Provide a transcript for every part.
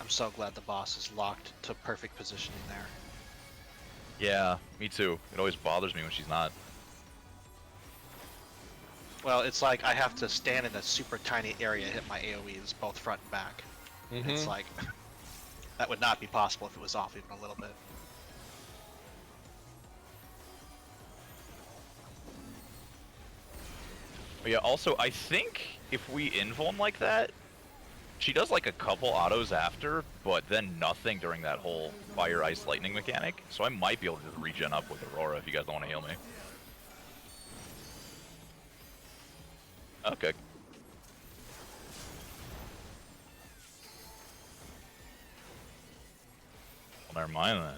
I'm so glad the boss is locked to perfect positioning there. Yeah, me too. It always bothers me when she's not. Well, it's like I have to stand in a super tiny area, hit my AoEs both front and back. And it's like, that would not be possible if it was off even a little bit. But yeah, also, I think if we invuln like that, she does like a couple autos after, but then nothing during that whole fire, ice, lightning mechanic. So I might be able to just regen up with Aurora if you guys don't want to heal me. Okay. Well, never mind then.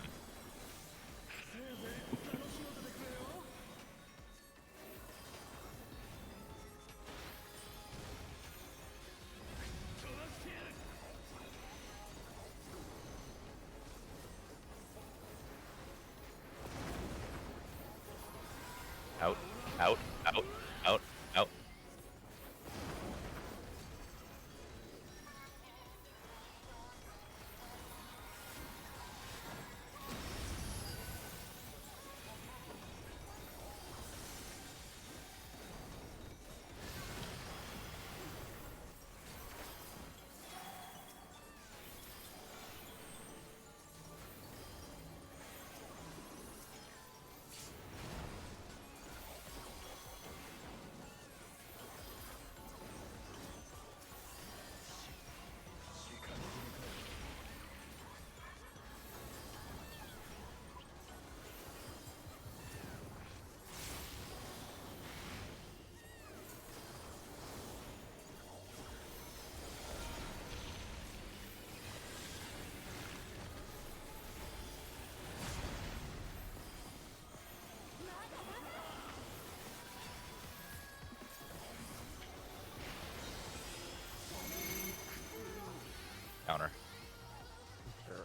Out, out, out, out, out. Counter. Sure.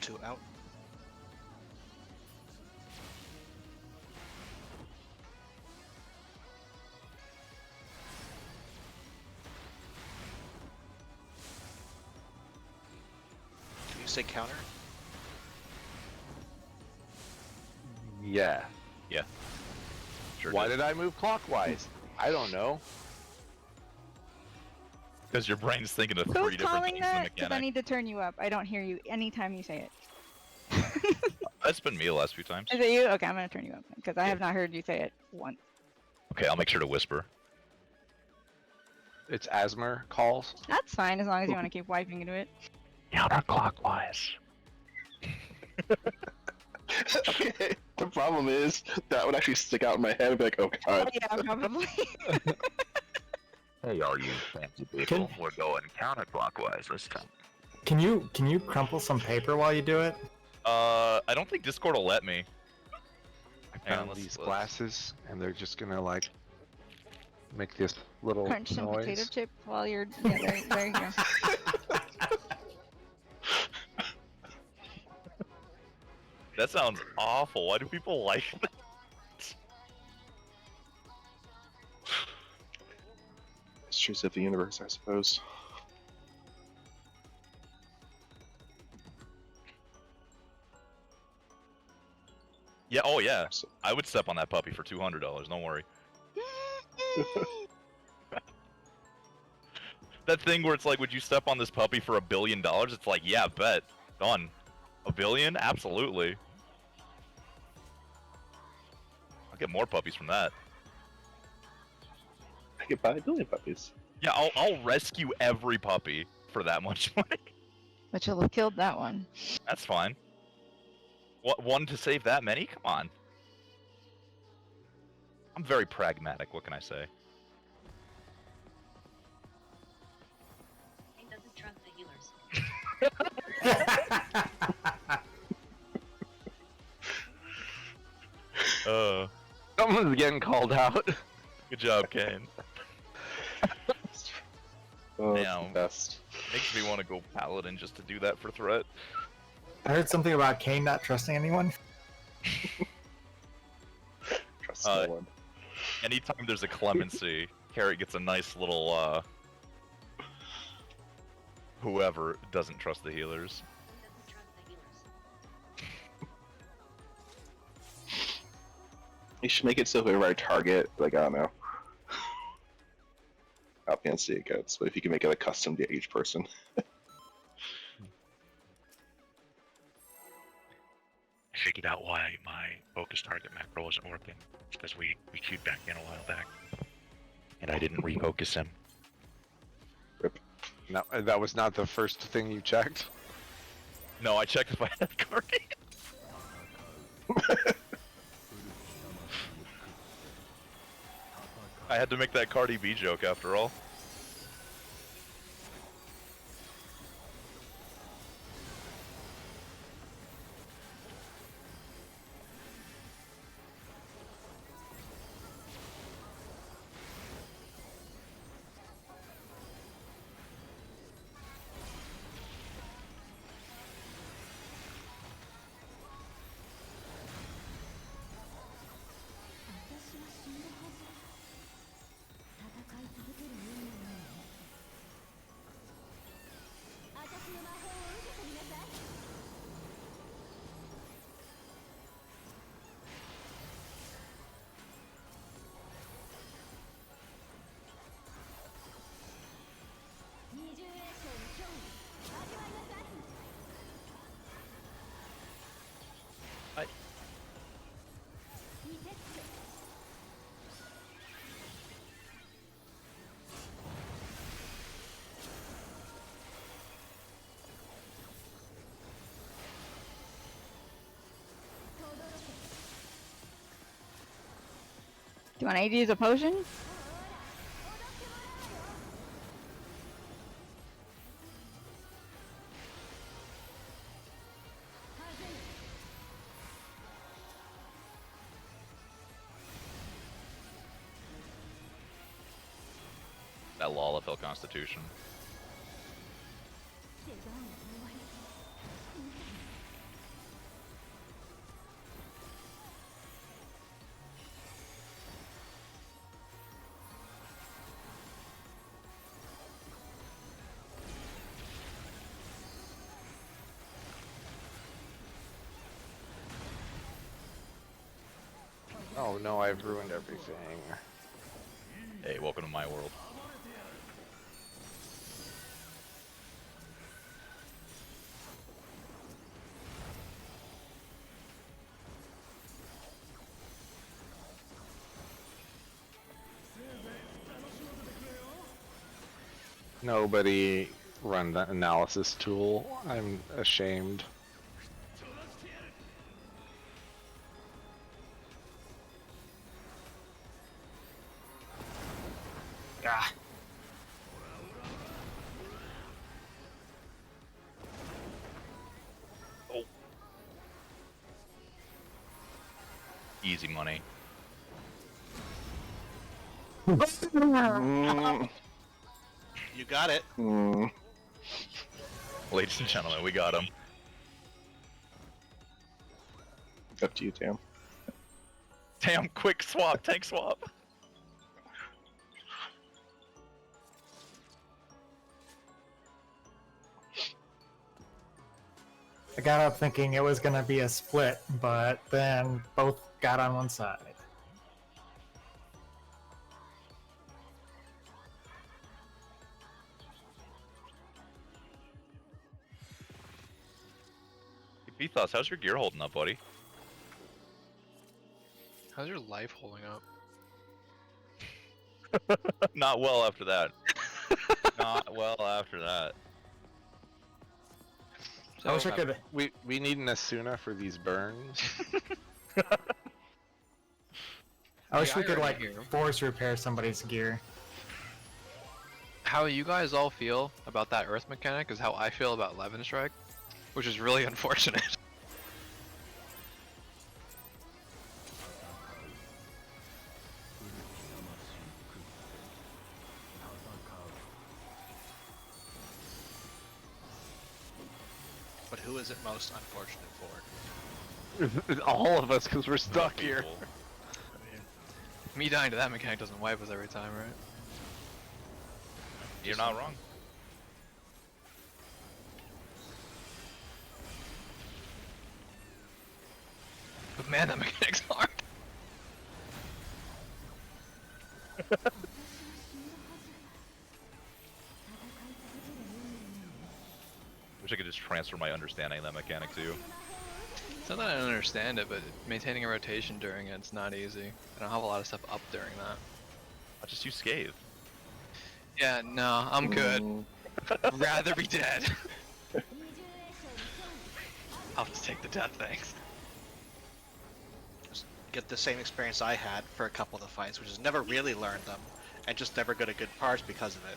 2 out. Did you say counter? Yeah. Yeah. Sure. Why did I move clockwise? I don't know. Because your brain's thinking of Who's three different calling things in the that? Because I mechanic. need to turn you up. I don't hear you anytime you say it. That's been me the last few times. Is it you? Okay, I'm gonna turn you up because I have not heard you say it once. Okay, I'll make sure to whisper. It's Asmer calls. That's fine as long as you want to keep wiping into it. Counterclockwise. Okay. The problem is that would actually stick out in my head and be like, oh god. Yeah, probably. Hey, all you fancy people, we're going counterclockwise this time. Can you crumple some paper while you do it? I don't think Discord will let me. I Hang on, found let's- these glasses, and they're just gonna like make this little Crunch some noise. potato chips while you're. Yeah, there you go. That sounds awful. Why do people like that? Mysteries of the universe, I suppose. Yeah, oh yeah. I would step on that puppy for $200, don't worry. That thing where it's like, would you step on this puppy for $1 billion? It's like, yeah, bet. Done. $1 billion? Absolutely. I'll get more puppies from that. I could buy 1 billion puppies. Yeah, I'll rescue every puppy for that much money. But you'll have killed that one. That's fine. What, one to save that many? Come on. I'm very pragmatic, what can I say? He doesn't trust the healers. Someone's getting called out. Good job, Kane. Oh, it's Damn. the best. Makes me want to go Paladin just to do that for threat. I heard something about Kane not trusting anyone. Trust no one. Anytime there's a clemency, Carrot gets a nice little whoever doesn't trust the healers. Who doesn't trust the healers? You should make it so whoever I target, like, I don't know. How fancy it gets, but if you can make it a custom to each person. I figured out why my focus target macro wasn't working. It's because we queued back in a while back. And I didn't refocus him. No, that was not the first thing you checked. No, I checked if I had Guardian. I had to make that Cardi B joke after all. Do you want to use a potion? That Lalafell Constitution. Oh no, I've ruined everything. Hey, welcome to my world. Nobody run that analysis tool. I'm ashamed. Ah. Easy money. Mm, You got it. mm. Ladies and gentlemen, we got him. Up to you, Tam. Damn, quick swap, tank swap. I got up thinking it was gonna be a split, but then both got on one side. Hey, Bethos, how's your gear holding up, buddy? How's your life holding up? Not well after that. Not well after that. I wish I could. We need an Asuna for these burns. I wish Yeah, we I could like already hear. force repair somebody's gear. How you guys all feel about that Earth mechanic is how I feel about Levin Strike, which is really unfortunate. But who is it most unfortunate for? All of us, because we're stuck People. here. Me dying to that mechanic doesn't wipe us every time, right? You're not wrong. But man, that mechanic's hard. Wish I could just transfer my understanding of that mechanic too. It's not that I don't understand it, but maintaining a rotation during it's not easy. I don't have a lot of stuff up during that. I'll just use Scathe. Yeah, no, I'm good. Rather be dead. I'll just take the death, thanks. Just get the same experience I had for a couple of the fights, which is never really learned them, and just never got a good parts because of it.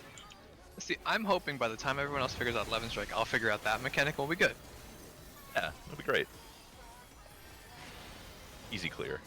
See, I'm hoping by the time everyone else figures out 11 strike, I'll figure out that mechanic and we'll be good. Yeah, that'll be great. Easy clear.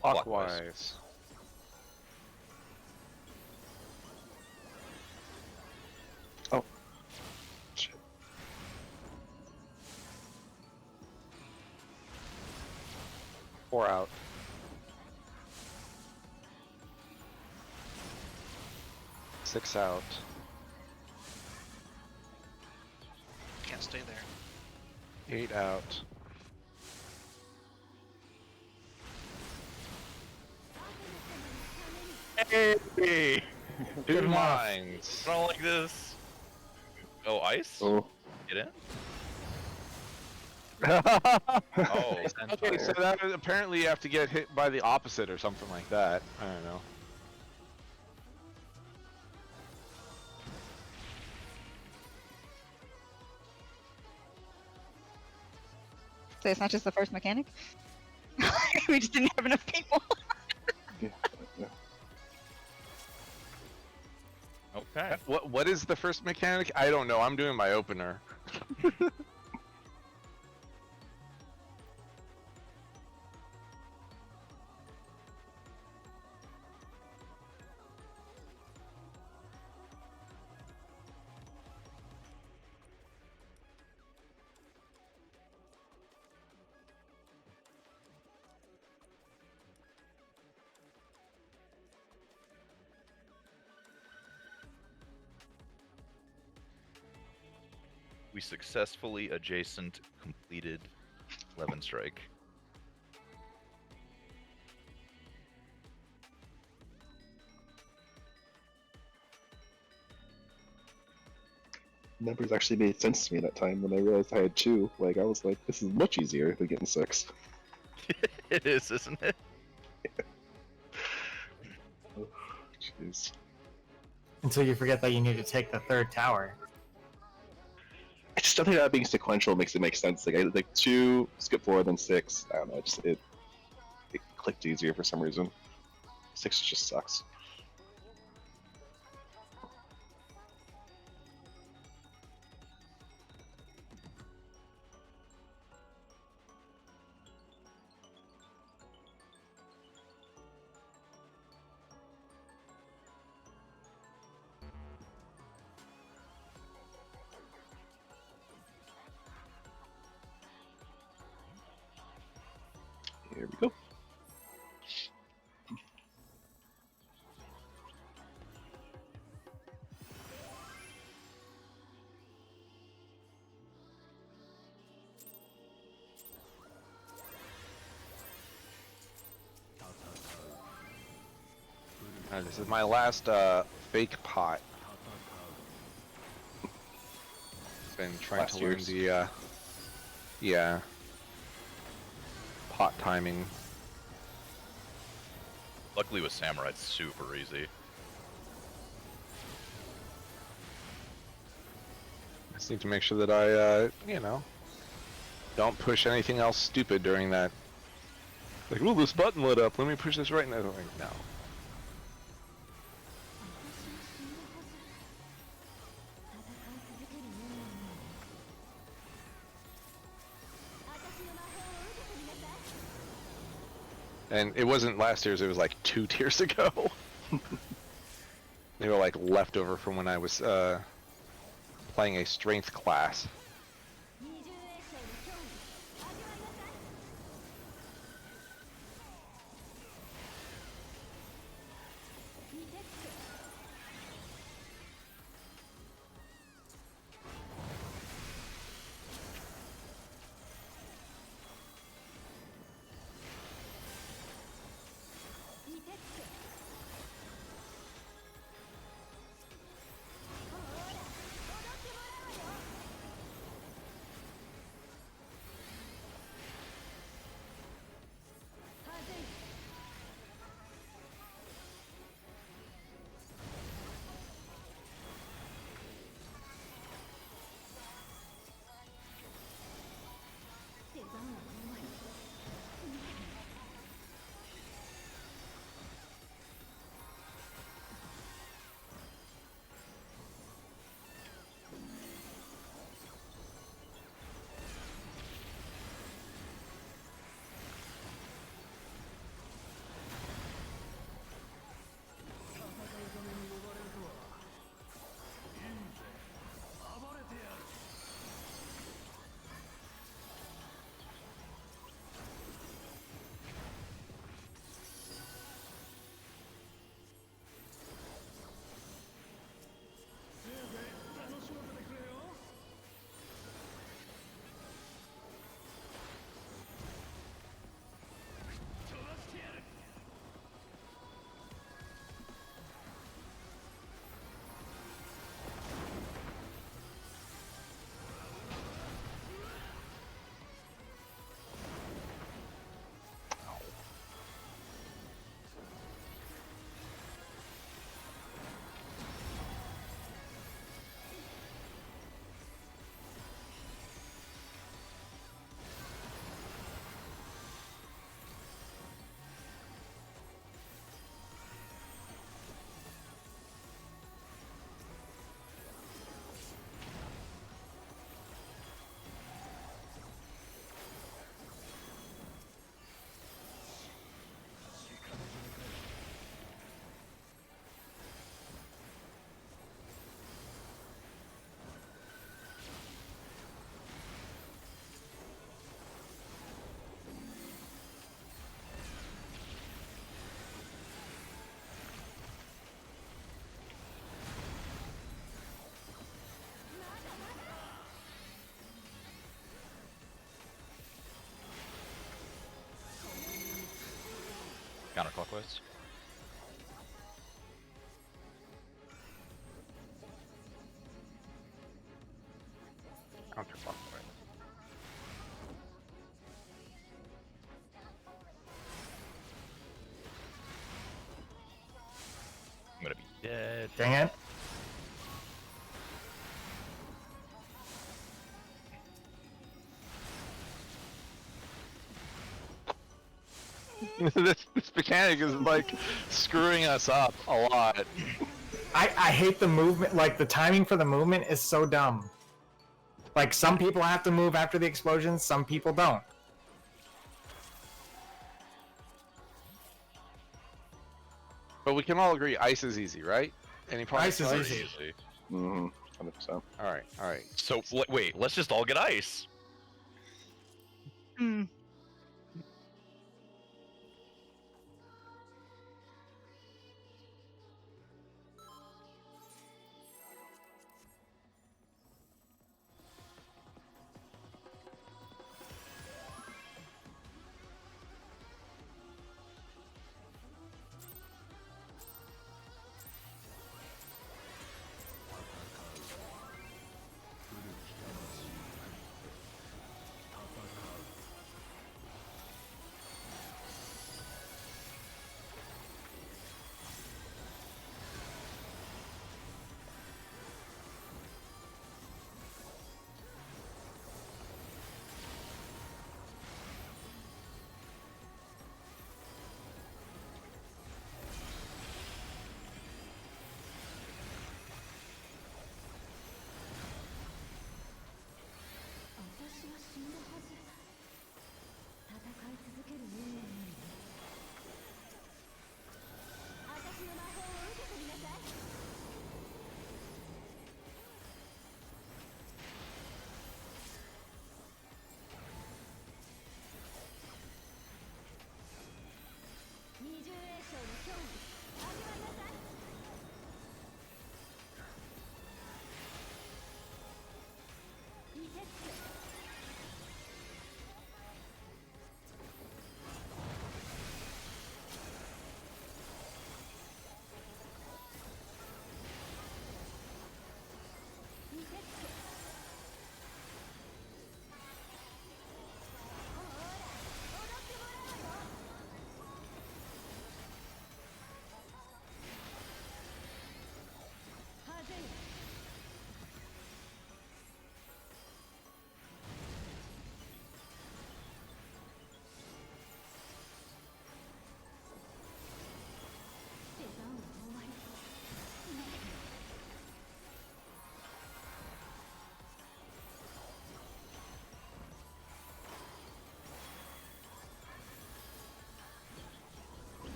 Clockwise. Oh. Shit. Four out. Six out. Can't stay there. 8 out. Hey! Two minds. I don't like this. Oh, ice? Oh. Get in? Oh. And Okay, so fire. that apparently you have to get hit by the opposite or something like that. I don't know. So it's not just the first mechanic? We just didn't have enough people. Yeah. Yeah. Okay. What is the first mechanic? I don't know. I'm doing my opener. We successfully adjacent completed 11 strike. Numbers actually made sense to me that time when I realized I had 2. Like, I was like, this is much easier than getting 6. It is, isn't it? Oh, jeez. Until you forget that you need to take the third tower. I just don't think that being sequential makes it make sense. Like 2, skip 4, then 6. I don't know. It clicked easier for some reason. 6 just sucks. Here we go. This is my last fake pot. Been trying Last to learn year's. the yeah, pot timing. Luckily with Samurai, it's super easy. I just need to make sure that I, you know, don't push anything else stupid during that. Like, oh, this button lit up. Let me push this right now. Like, no. And it wasn't last year's, it was like 2 tiers ago. They were like leftover from when I was playing a strength class. Counterclockwise. Counterclockwise. I'm gonna be dead. Dang it. This mechanic is like screwing us up a lot. I hate the movement. Like, the timing for the movement is so dumb. Like, some people have to move after the explosion, some people don't. But we can all agree ice is easy, right? Any problems? Ice is with easy. Mm-hmm. 100%. Alright, alright. So wait, let's just all get ice. Hmm.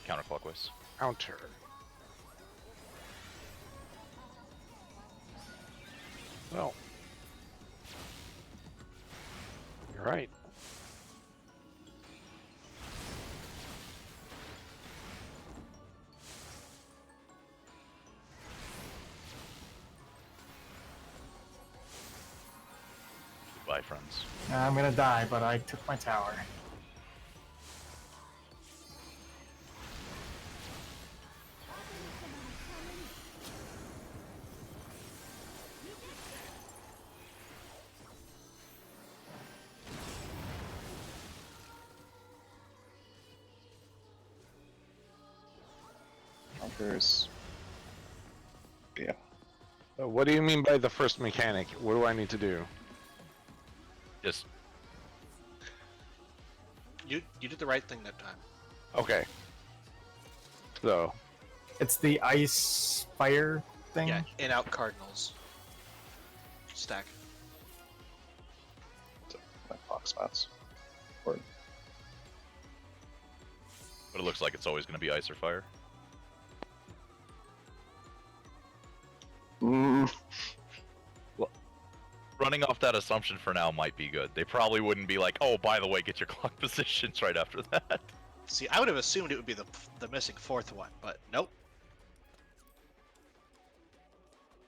counterclockwise. Counter. Well, you're right. Goodbye, friends. I'm gonna die, but I took my tower. Counters. Yeah. What do you mean by the first mechanic? What do I need to do? Just You did the right thing that time. Okay. So, It's the ice fire thing. Yeah, in out cardinals. Stack. My box spots. Or but it looks like it's always going to be ice or fire. mm, Running off that assumption for now might be good. They probably wouldn't be like, oh, by the way, get your clock positions right after that. See, I would have assumed it would be the missing fourth one, but nope.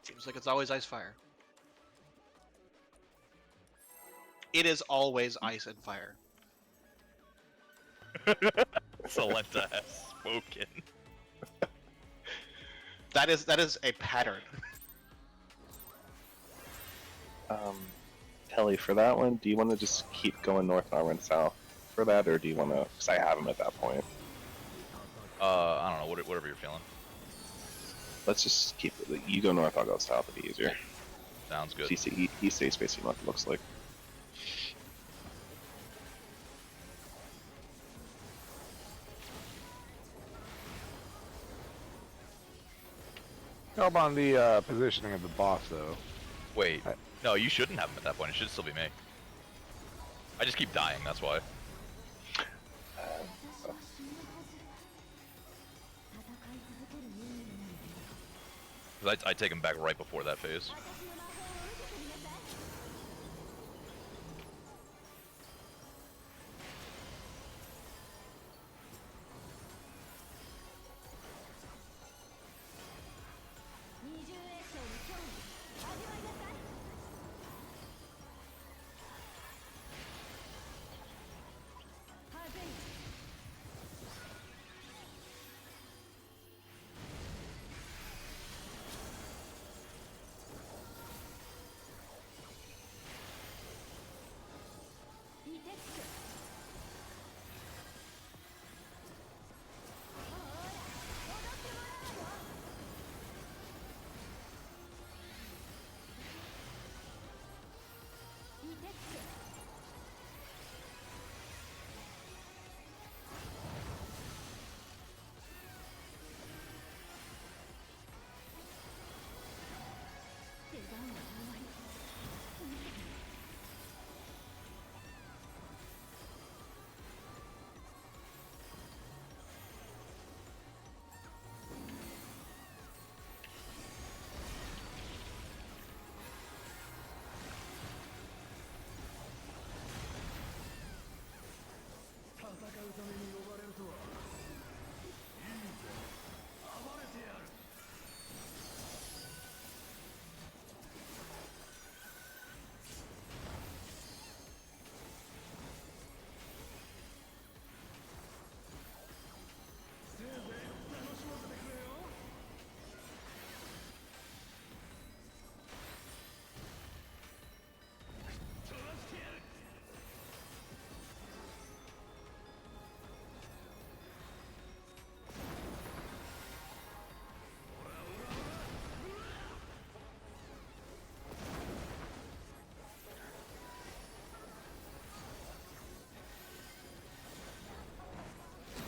Seems like it's always ice fire. It is always ice and fire. Salenta has spoken. That is a pattern. Telly, for that one, do you want to just keep going north, and I run south for that, or do you want to? Because I have him at that point. I don't know, whatever you're feeling. Let's just keep it. You go north, I'll go south. It'll be easier. Sounds good. He stays facing north. It looks like. help on the positioning of the boss, though. Wait, no, you shouldn't have him at that point. It should still be me. I just keep dying, that's why. 'Cause I take him back right before that phase.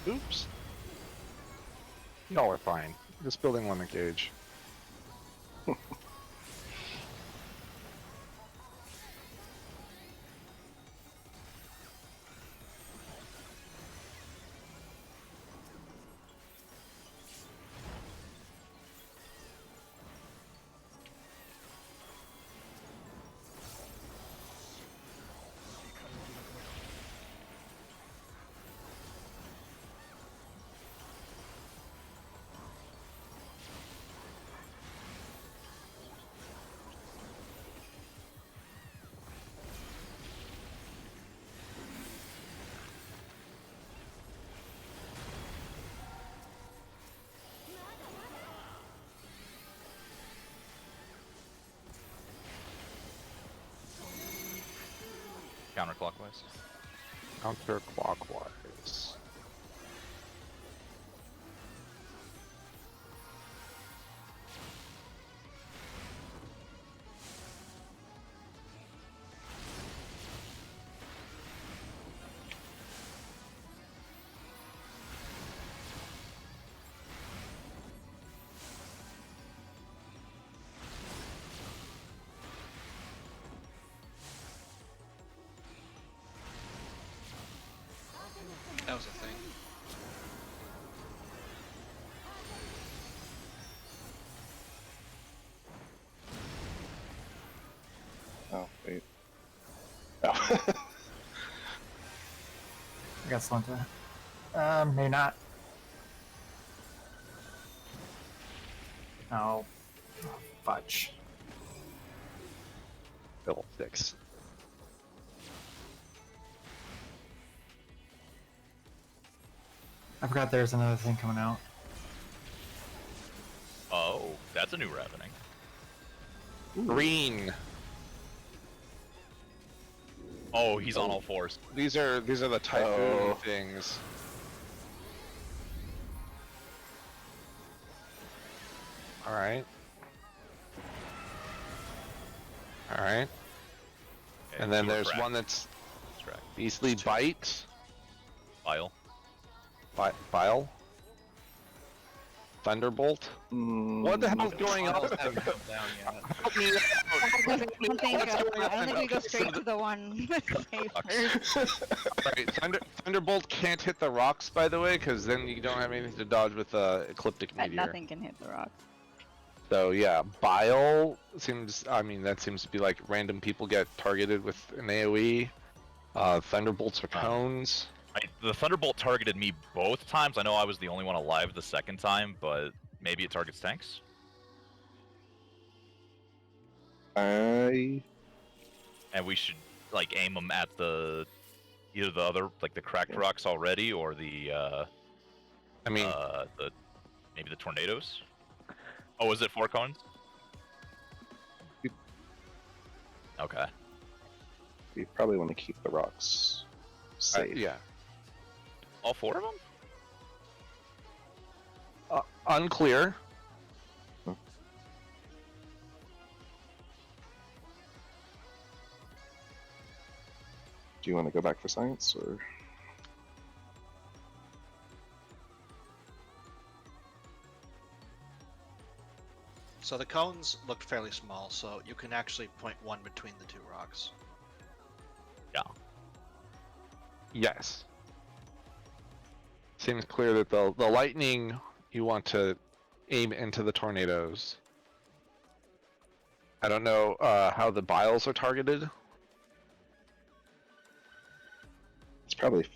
Oops. Y'all are fine. Just building limit gauge. Counterclockwise. Counterclockwise. That was a thing. Oh, wait. Oh. I got Slunta. Maybe not. Oh. Oh, fudge. Level 6. I forgot there's another thing coming out. Oh, that's a new Ravening. Green. Oh, he's on all fours. These are the typhoon Oh. things. All right. All right. Okay, And then two are there's cracked. one that's That's correct. Beastly Bite. Bile. Bile. Thunderbolt. What the hell's going on? Files haven't come down yet. Help me out. I don't think What's going I don't on? think we go Okay, so straight the- to the one safer. Right, Thunderbolt can't hit the rocks, by the way, because then you don't have anything to dodge with Ecliptic But Meteor. nothing can hit the rock. So yeah, Bile seems. I mean, that seems to be like random people get targeted with an AOE. Thunderbolts are cones. The Thunderbolt targeted me both times. I know I was the only one alive the second time, but maybe it targets tanks. I And we should like aim them at the either the other like the cracked rocks already or the I mean, the maybe the tornadoes. Oh, is it 4 cones? Okay. we probably want to keep the rocks safe. yeah. All 4 of them? Unclear. Do you want to go back for science or? So the cones looked fairly small, so you can actually point one between the two rocks. Yeah. Yes. Seems clear that the lightning you want to aim into the tornadoes. I don't know how the biles are targeted. It's probably.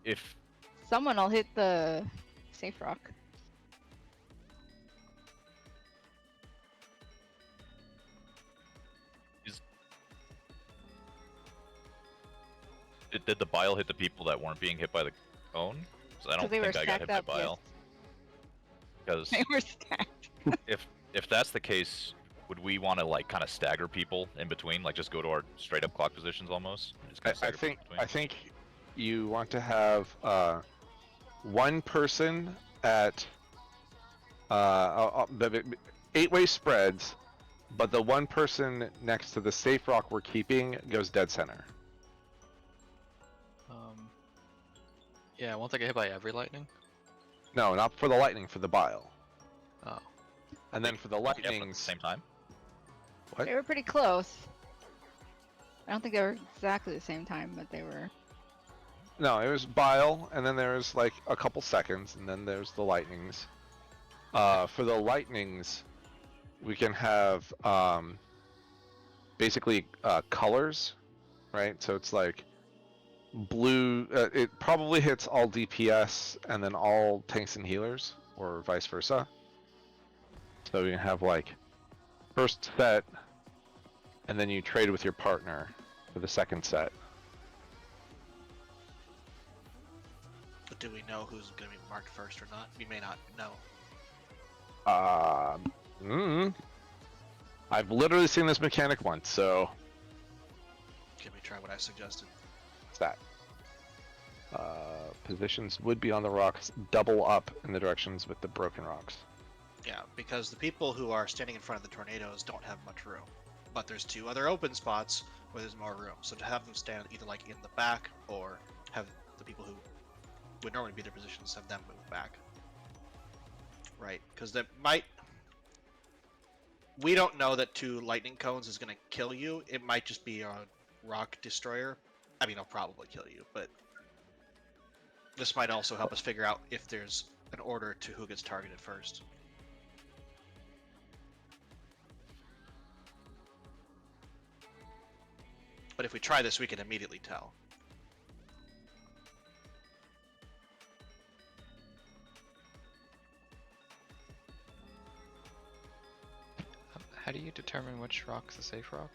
If Someone will hit the safe rock. did the bile hit the people that weren't being hit by the cone? 'Cause I don't they were think I got hit stacked by up, yes. bile. Because They were stacked. if that's the case, would we want to like kind of stagger people in between, like just go to our straight up clock positions almost? And just kinda I stagger people think you want to have one person at 8-way spreads, but the one person next to the safe rock we're keeping goes dead center. Yeah, won't they get hit by every lightning? No, not for the lightning, for the bile. Oh. And then for the Yeah, but at the lightnings, same time. What? They were pretty close. I don't think they were exactly the same time, but they were. no, it was bile, and then there was like a couple seconds, and then there's the lightnings. For the lightnings, we can have basically colors, right? So it's like blue. It probably hits all DPS and then all tanks and healers, or vice versa. So you can have like first set, and then you trade with your partner for the second set. But do we know who's going to be marked first or not? We may not know. I've literally seen this mechanic once, so Can we try what I suggested? what's that? Positions would be on the rocks, double up in the directions with the broken rocks. Yeah, because the people who are standing in front of the tornadoes don't have much room. But there's two other open spots where there's more room. So to have them stand either like in the back or have the people who would normally be their positions have them move back. Right, because that might... We don't know that 2 lightning cones is going to kill you. It might just be a rock destroyer. I mean, it'll probably kill you, but this might also help us figure out if there's an order to who gets targeted first. But if we try this, we can immediately tell. How do you determine which rock's a safe rock?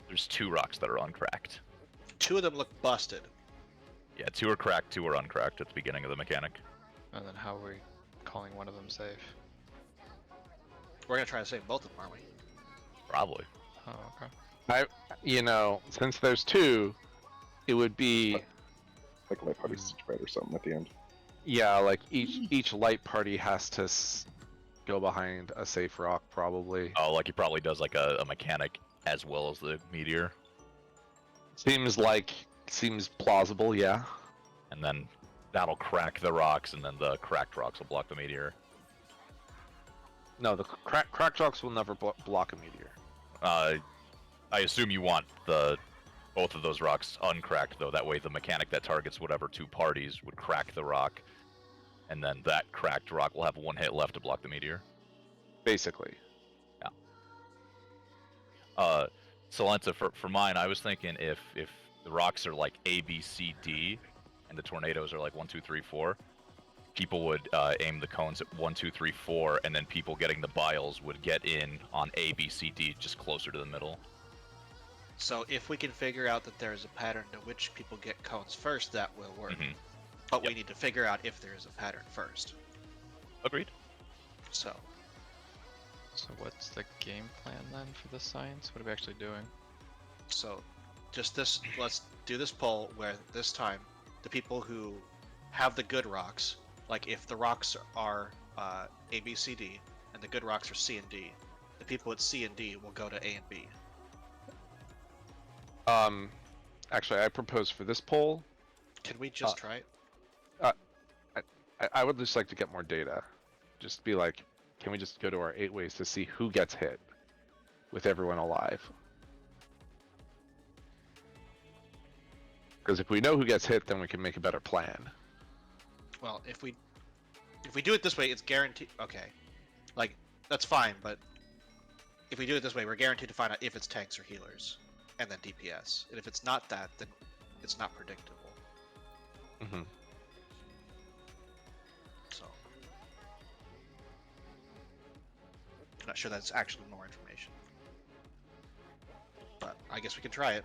There's 2 rocks that are uncracked. 2 of them look busted. Yeah, 2 are cracked, 2 are uncracked at the beginning of the mechanic. And then how are we calling one of them safe? We're gonna try to save both of them, aren't we? Probably. Oh, okay. Since there's 2, it would be Like light party spread or something at the end. yeah, like each light party has to go behind a safe rock probably. Oh, like he probably does like a mechanic as well as the meteor. Seems plausible, yeah. And then that'll crack the rocks, and then the cracked rocks will block the meteor. No, the cracked rocks will never block a meteor. I assume you want both of those rocks uncracked, though. That way the mechanic that targets whatever 2 parties would crack the rock, and then that cracked rock will have 1 hit left to block the meteor. Basically. Yeah. Solenta, for mine, I was thinking if the rocks are like A, B, C, D, and the tornadoes are like 1, 2, 3, 4, people would aim the cones at 1, 2, 3, 4, and then people getting the biles would get in on A, B, C, D, just closer to the middle. So if we can figure out that there's a pattern to which people get cones first, that will work. Mhm. But we Yep. need to figure out if there is a pattern first. Agreed. So So what's the game plan then for this science? What are we actually doing? just this, let's do this poll where this time the people who have the good rocks, like if the rocks are A, B, C, D, and the good rocks are C and D, the people at C and D will go to A and B. Actually, I propose for this poll, Can we just try it? I would just like to get more data. Just be like, can we just go to our 8 ways to see who gets hit with everyone alive? Because if we know who gets hit, then we can make a better plan. Well, if we do it this way, it's guaranteed. Okay, like that's fine, but if we do it this way, we're guaranteed to find out if it's tanks or healers, and then DPS. And if it's not that, then it's not predictable. Mm-hmm. So I'm not sure that's actually more information, but I guess we can try it.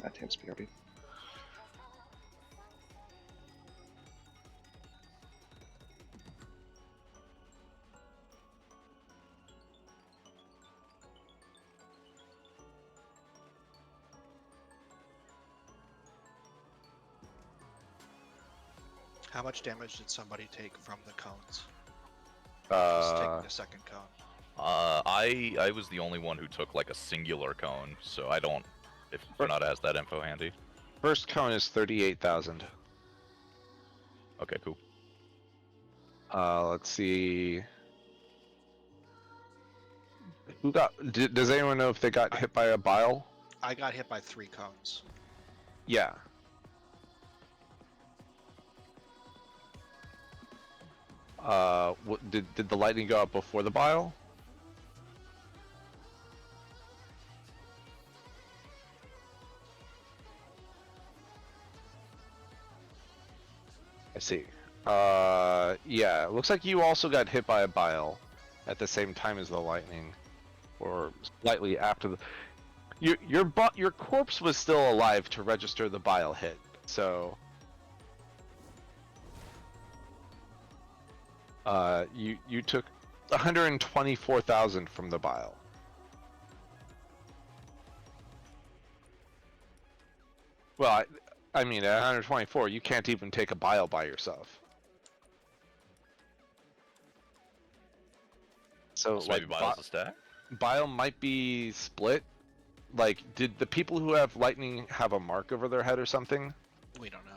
That tends BRB. How much damage did somebody take from the cones? Just taking the second cone. I was the only one who took like a singular cone, so I don't. If Renata has that info handy. First cone is 38,000. Okay, cool. Let's see. Who got? Does anyone know if they got hit by a bile? I got hit by 3 cones. Yeah. Did the lightning go up before the bile? I see. Yeah, it looks like you also got hit by a bile at the same time as the lightning, or slightly after the. Your corpse was still alive to register the bile hit, so you took 124,000 from the bile. Well, I mean, at 124, you can't even take a bile by yourself. So, So like, maybe bile's a stack? bile might be split. Like, did the people who have lightning have a mark over their head or something? We don't know.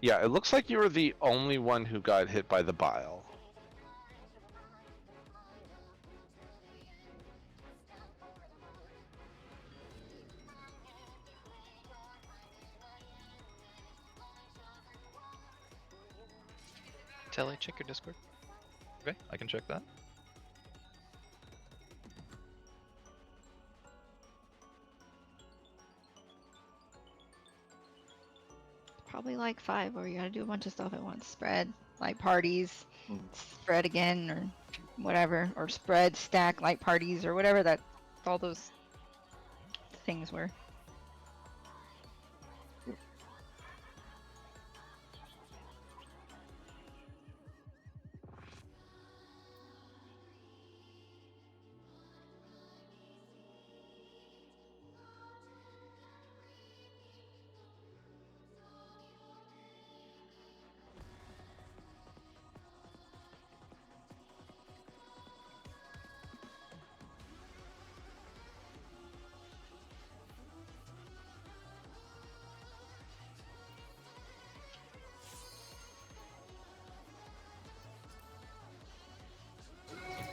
Yeah, it looks like you were the only one who got hit by the bile. Telly, check your Discord. Okay, I can check that. Probably like 5, where you gotta do a bunch of stuff at once. Spread, like parties, spread again, or whatever, or spread, stack, like parties, or whatever that all those things were.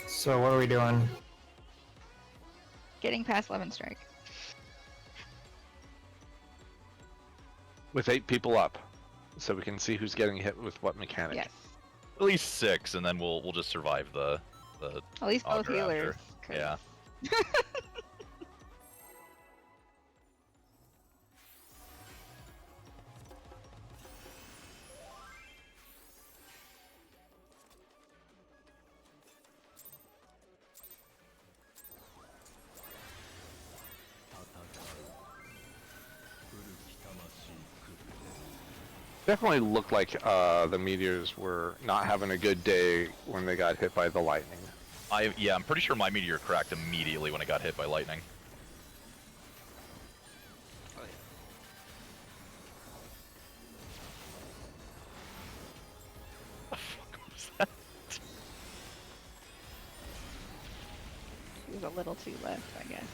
So what are we doing? Getting past 11 strike. With 8 people up, so we can see who's getting hit with what mechanic. Yes. At least 6, and then we'll just survive the At least both auger healers. after. 'cause- Yeah. Definitely looked like the meteors were not having a good day when they got hit by the lightning. Yeah, I'm pretty sure my meteor cracked immediately when it got hit by lightning. Oh, yeah. What the fuck was that? There's a little too left, I guess.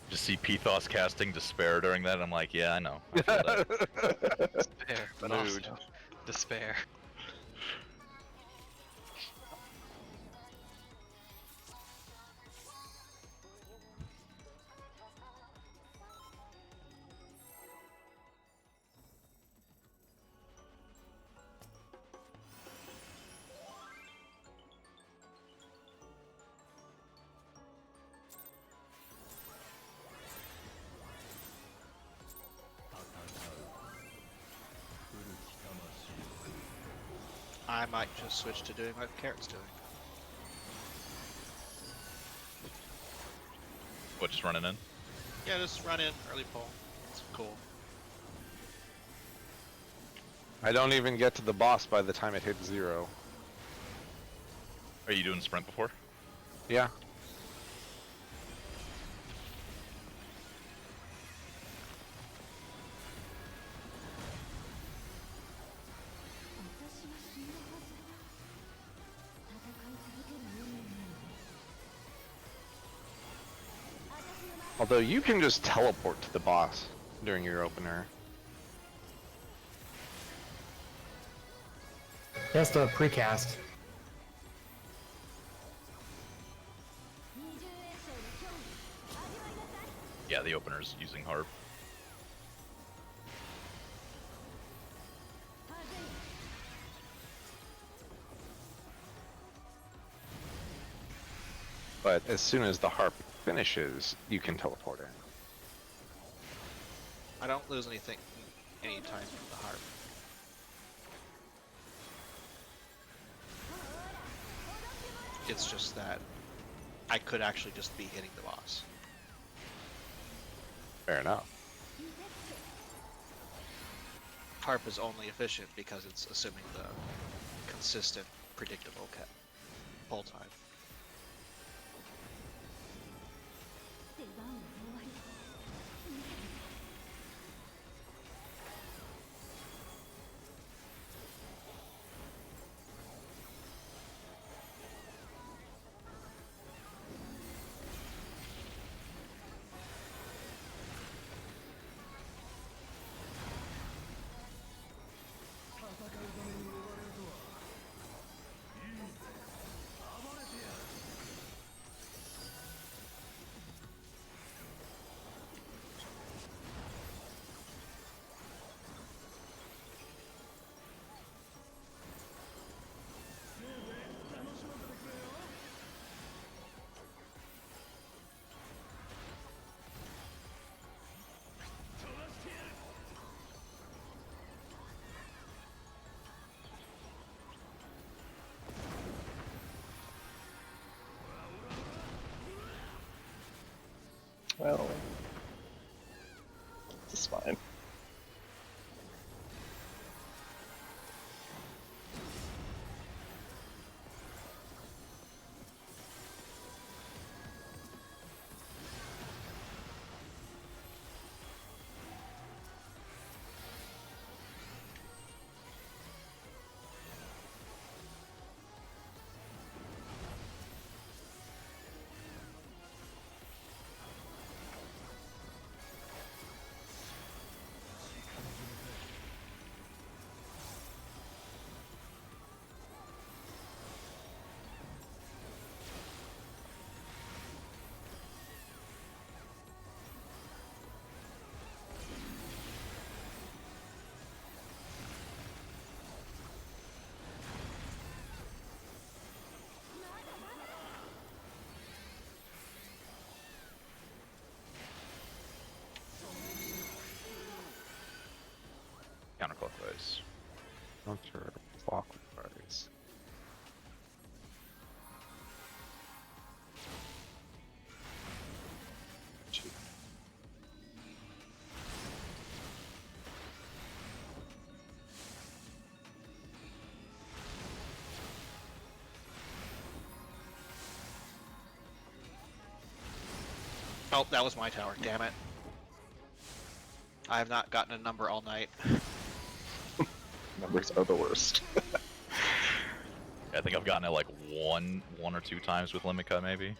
Just see Pethos casting Despair during that. I'm like, yeah, I know. I feel that. Despair, but Mood. also despair. I might just switch to doing what Carrot's doing. What, just running in? Yeah, just run in, early pull. It's cool. I don't even get to the boss by the time it hits 0. Are you doing sprint before? Yeah. Although you can just teleport to the boss during your opener. He has to precast. Yeah, the opener's using harp. But as soon as the harp finishes, you can teleport in. I don't lose anything any time from the harp. It's just that I could actually just be hitting the boss. Fair enough. Harp is only efficient because it's assuming the consistent, predictable pull time. Well, this is fine. Counterclockwise. Counter clockwise. Oh, that was my tower, damn it. I have not gotten a number all night. Numbers are the worst. I think I've gotten it like one or two times with limit cut, maybe.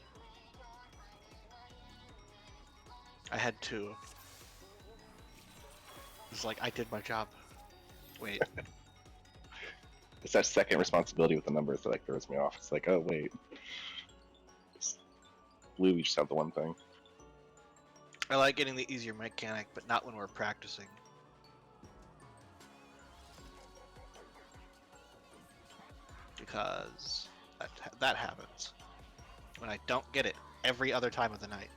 I had 2. It's like I did my job. Wait, It's that second responsibility with the numbers that like throws me off. It's like, oh wait, It's blue, we just have the one thing. I like getting the easier mechanic, but not when we're practicing. Because that happens when I don't get it every other time of the night.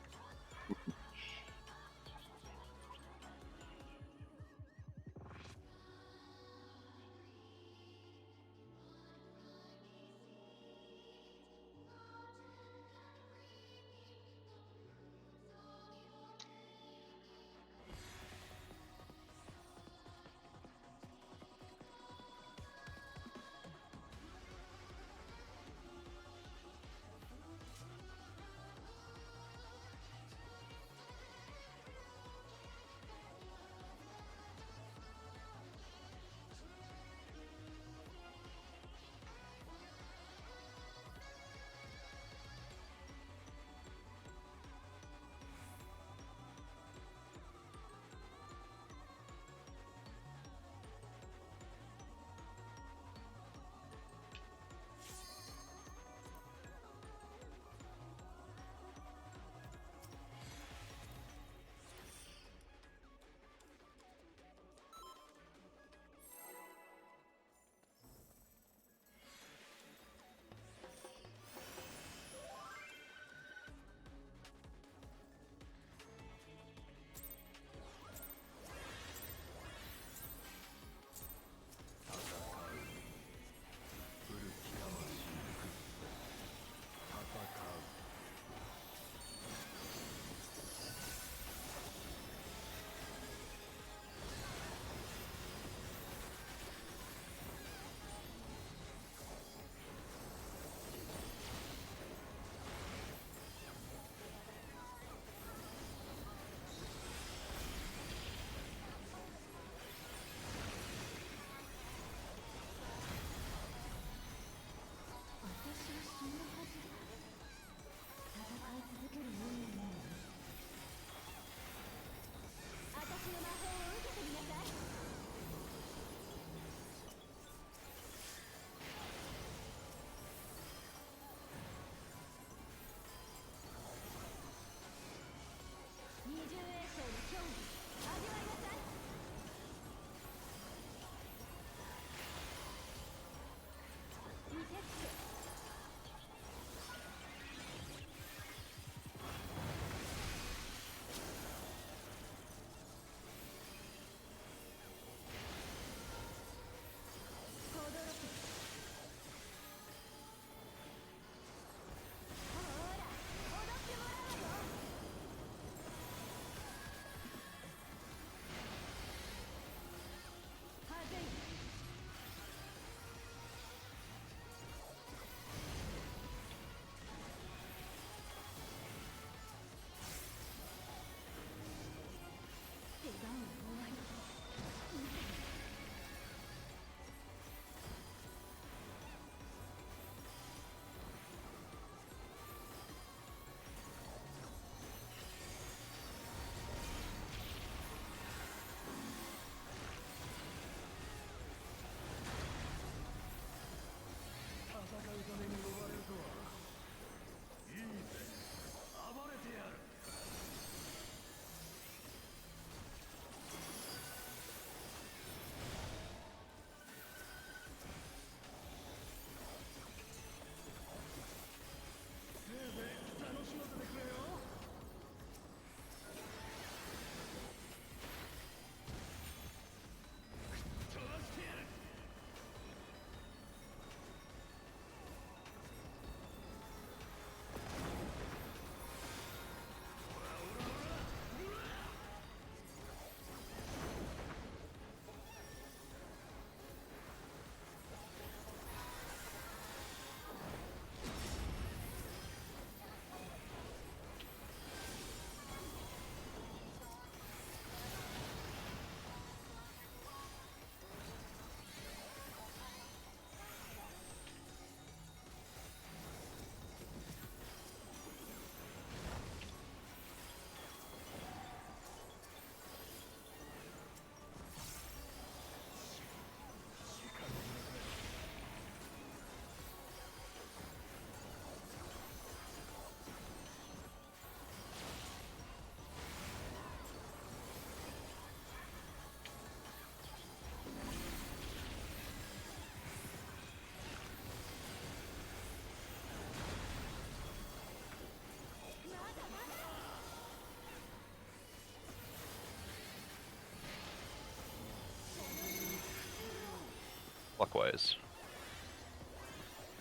Clockwise.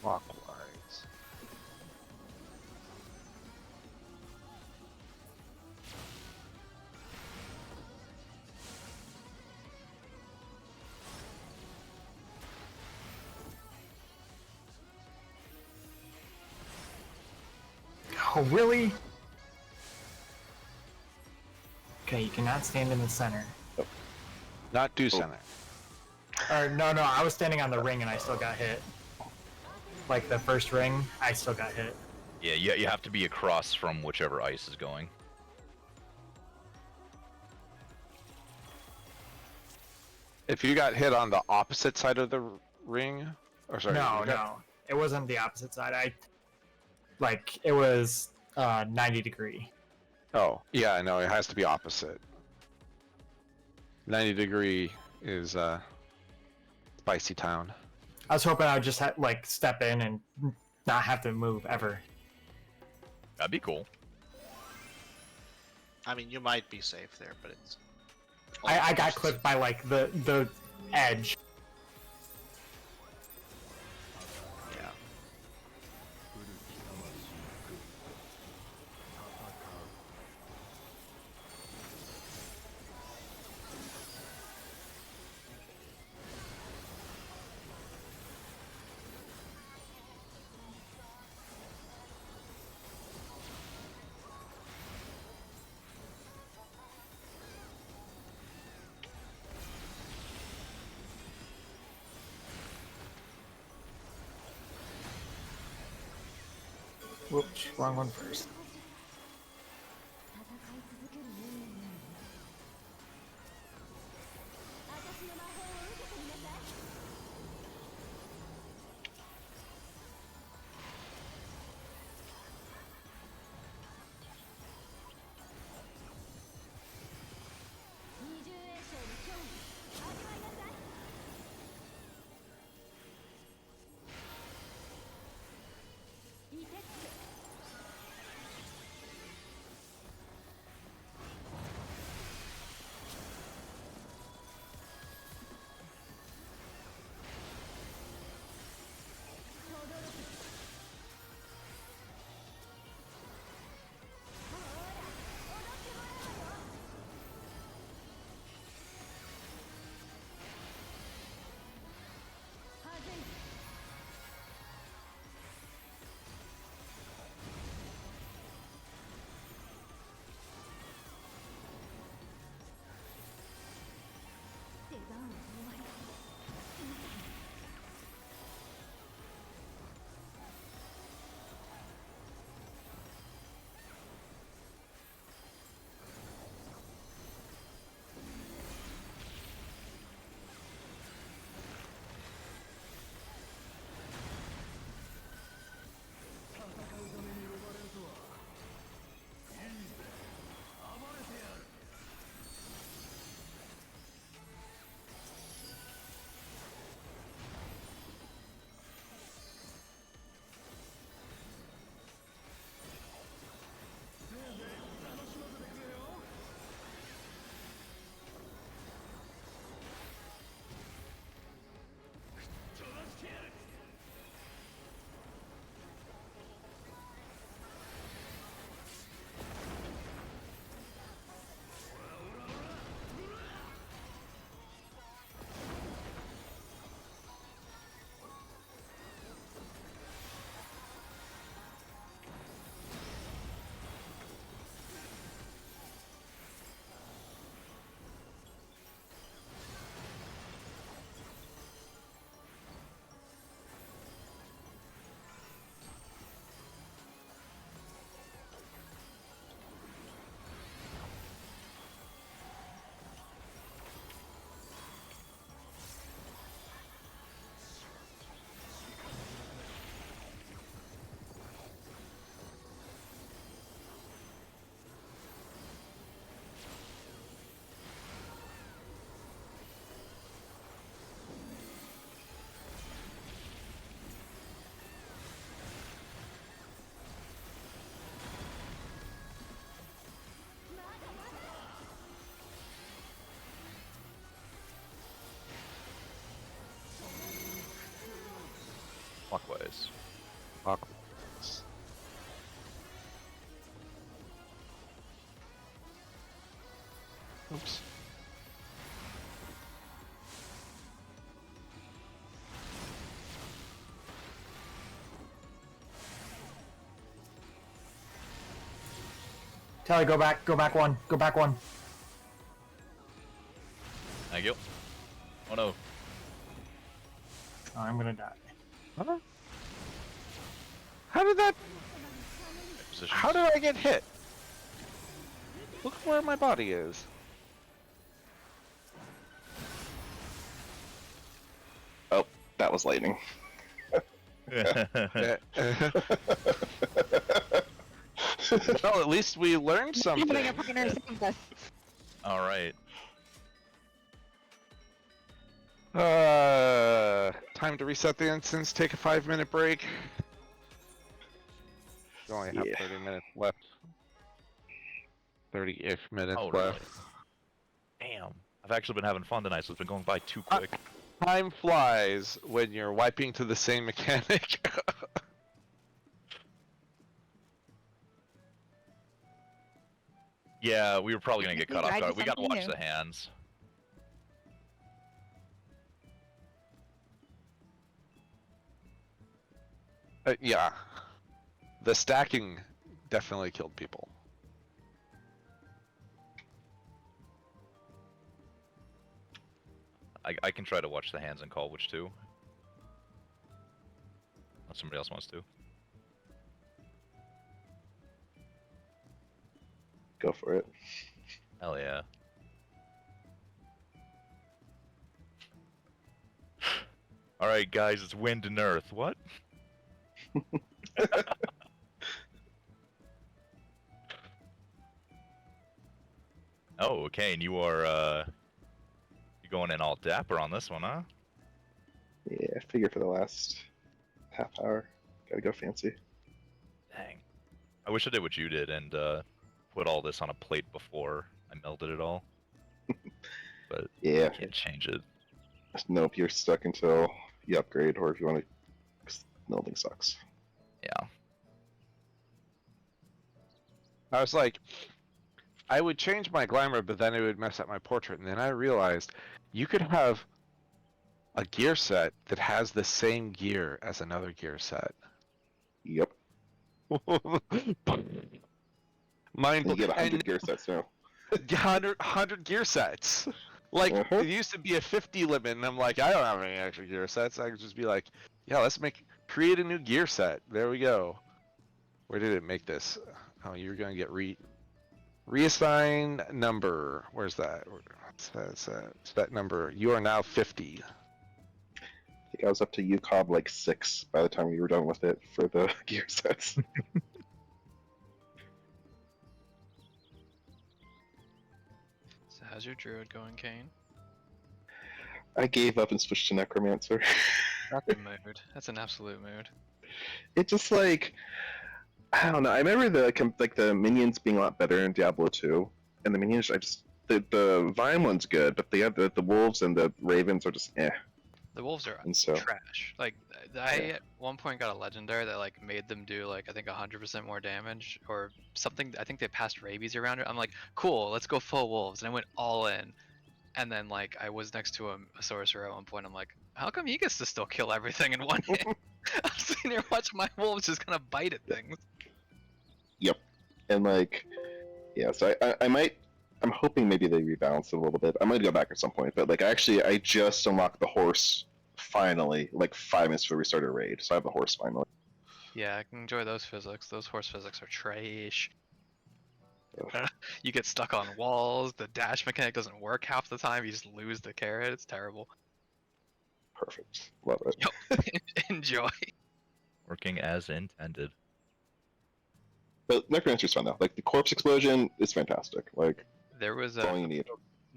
Clockwise. Oh, really? Okay, you cannot stand in the center. Not due center. Or no, I was standing on the ring and I still got hit. Like the first ring, I still got hit. Yeah, you have to be across from whichever ice is going. If you got hit on the opposite side of the ring, or sorry, No, you got- no, it wasn't the opposite side. It was 90 degree. Oh, yeah, I know. It has to be opposite. 90-degree is spicy town. I was hoping I would just step in and not have to move ever. That'd be cool. I mean, you might be safe there, but it's. I got clipped by the edge. Yeah. Whoops, wrong one first. clockwise. Clockwise. Oops. Telly, go back one, go back one. Thank you. Oh no. Oh, I'm gonna die. Huh? How did that? Positions. How did I get hit? Look where my body is. Oh, that was lightning. Well, at least we learned something. Putting a partner saved us. All right. Time to reset the instance. Take a 5-minute break. We only have Yeah. 30 minutes left. 30-ish minutes Oh, really? left. Damn. I've actually been having fun tonight, so it's been going by too quick. Time flies when you're wiping to the same mechanic. Yeah, we were probably gonna get We cut off tried guard. We gotta something watch new. the hands. Yeah. The stacking definitely killed people. I can try to watch the hands and call which two. Unless somebody else wants to. Go for it. Hell yeah. Alright guys, it's wind and earth. What? Oh, okay, and you are you going in all dapper on this one, huh? Yeah, I figure for the last half hour, gotta go fancy. Dang. I wish I did what you did and put all this on a plate before I melted it all. But Yeah, I can't change it. nope, you're stuck until you upgrade, or if you want to, melding sucks. Yeah. I was like, I would change my glamour, but then it would mess up my portrait. And then I realized you could have a gear set that has the same gear as another gear set. Yep, Mind you get 100 and gear sets now. 100 gear sets. Like, Uh-huh. it used to be a 50 limit, and I'm like, I don't have any extra gear sets. I could just be like, yeah, let's create a new gear set. There we go. Where did it make this? Oh, you're gonna get reassign number. Where's that? It's that number. You are now 50. I think I was up to UCOB like 6 by the time we were done with it for the gear sets. So how's your druid going, Kane? I gave up and switched to Necromancer. That's a mood. That's an absolute mood. It just like, I don't know. I remember the minions being a lot better in Diablo 2, and the minions the Vine one's good, but the wolves and the ravens are just eh. The wolves are And so trash. Like I at one point got a legendary that like made them do like I think 100% more damage or something. I think they passed rabies around it. I'm like, cool, let's go full wolves, and I went all in. And then like I was next to a sorcerer at one point. I'm like, how come he gets to still kill everything in one hit? I'm sitting here watching my wolves just kind of bite at things. yep, and like yeah. So I might. I'm hoping maybe they rebalance it a little bit. I'm gonna go back at some point, but like I just unlocked the horse finally, like 5 minutes before we started a raid. So I have the horse finally. Yeah, I can enjoy those physics. Those horse physics are trash. Ugh. You get stuck on walls. The dash mechanic doesn't work half the time. You just lose the carrot. It's terrible. Perfect, love it. Enjoy. Working as intended. But Necromancer's fun though. Like the corpse explosion is fantastic. Like There was that's all you a need.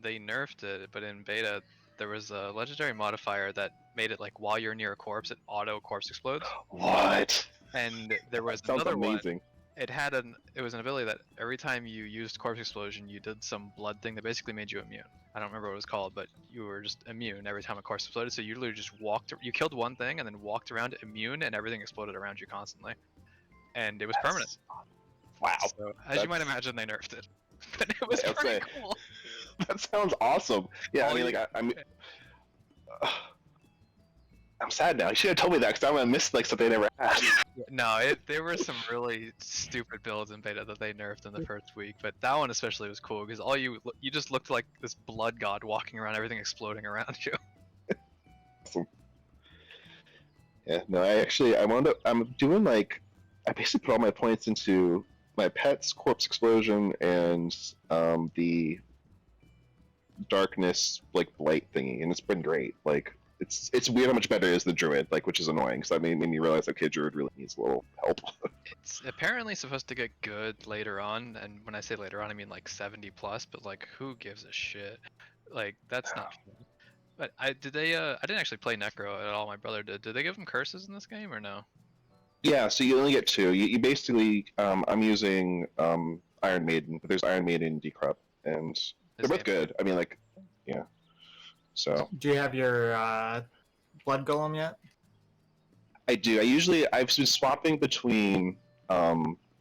they nerfed it, but in beta there was a legendary modifier that made it like while you're near a corpse, it auto corpse explodes. What? And there was That sounds another one. amazing. it had it was an ability that every time you used corpse explosion, you did some blood thing that basically made you immune. I don't remember what it was called, but you were just immune every time a corpse exploded. So you literally just you killed one thing and then walked around immune, and everything exploded around you constantly, and it was permanent. Wow. So as you might imagine, they nerfed it, but it was I'll pretty say. cool. That sounds awesome. Yeah, All I mean, you- like, I'm sad now. You should have told me that, because I'm gonna miss like something I never had. No, there were some really stupid builds in beta that they nerfed in the first week, but that one especially was cool because you just looked like this blood god walking around, everything exploding around you. Awesome. Yeah, no, I'm doing like, I basically put all my points into my pet's corpse explosion and the darkness like blight thingy, and it's been great. Like, it's weird how much better it is the druid, like, which is annoying because that made me realize, okay, druid really needs a little help. It's apparently supposed to get good later on, and when I say later on, I mean like 70 plus. But like, who gives a shit? Like, that's not fun. But I didn't actually play Necro at all. My brother did. Did they give him curses in this game or no? Yeah, so you only get two. You basically, I'm using Iron Maiden, but there's Iron Maiden and Decrep, and they're both good. I mean, like, yeah. So Do you have your blood golem yet? I do. I've been swapping between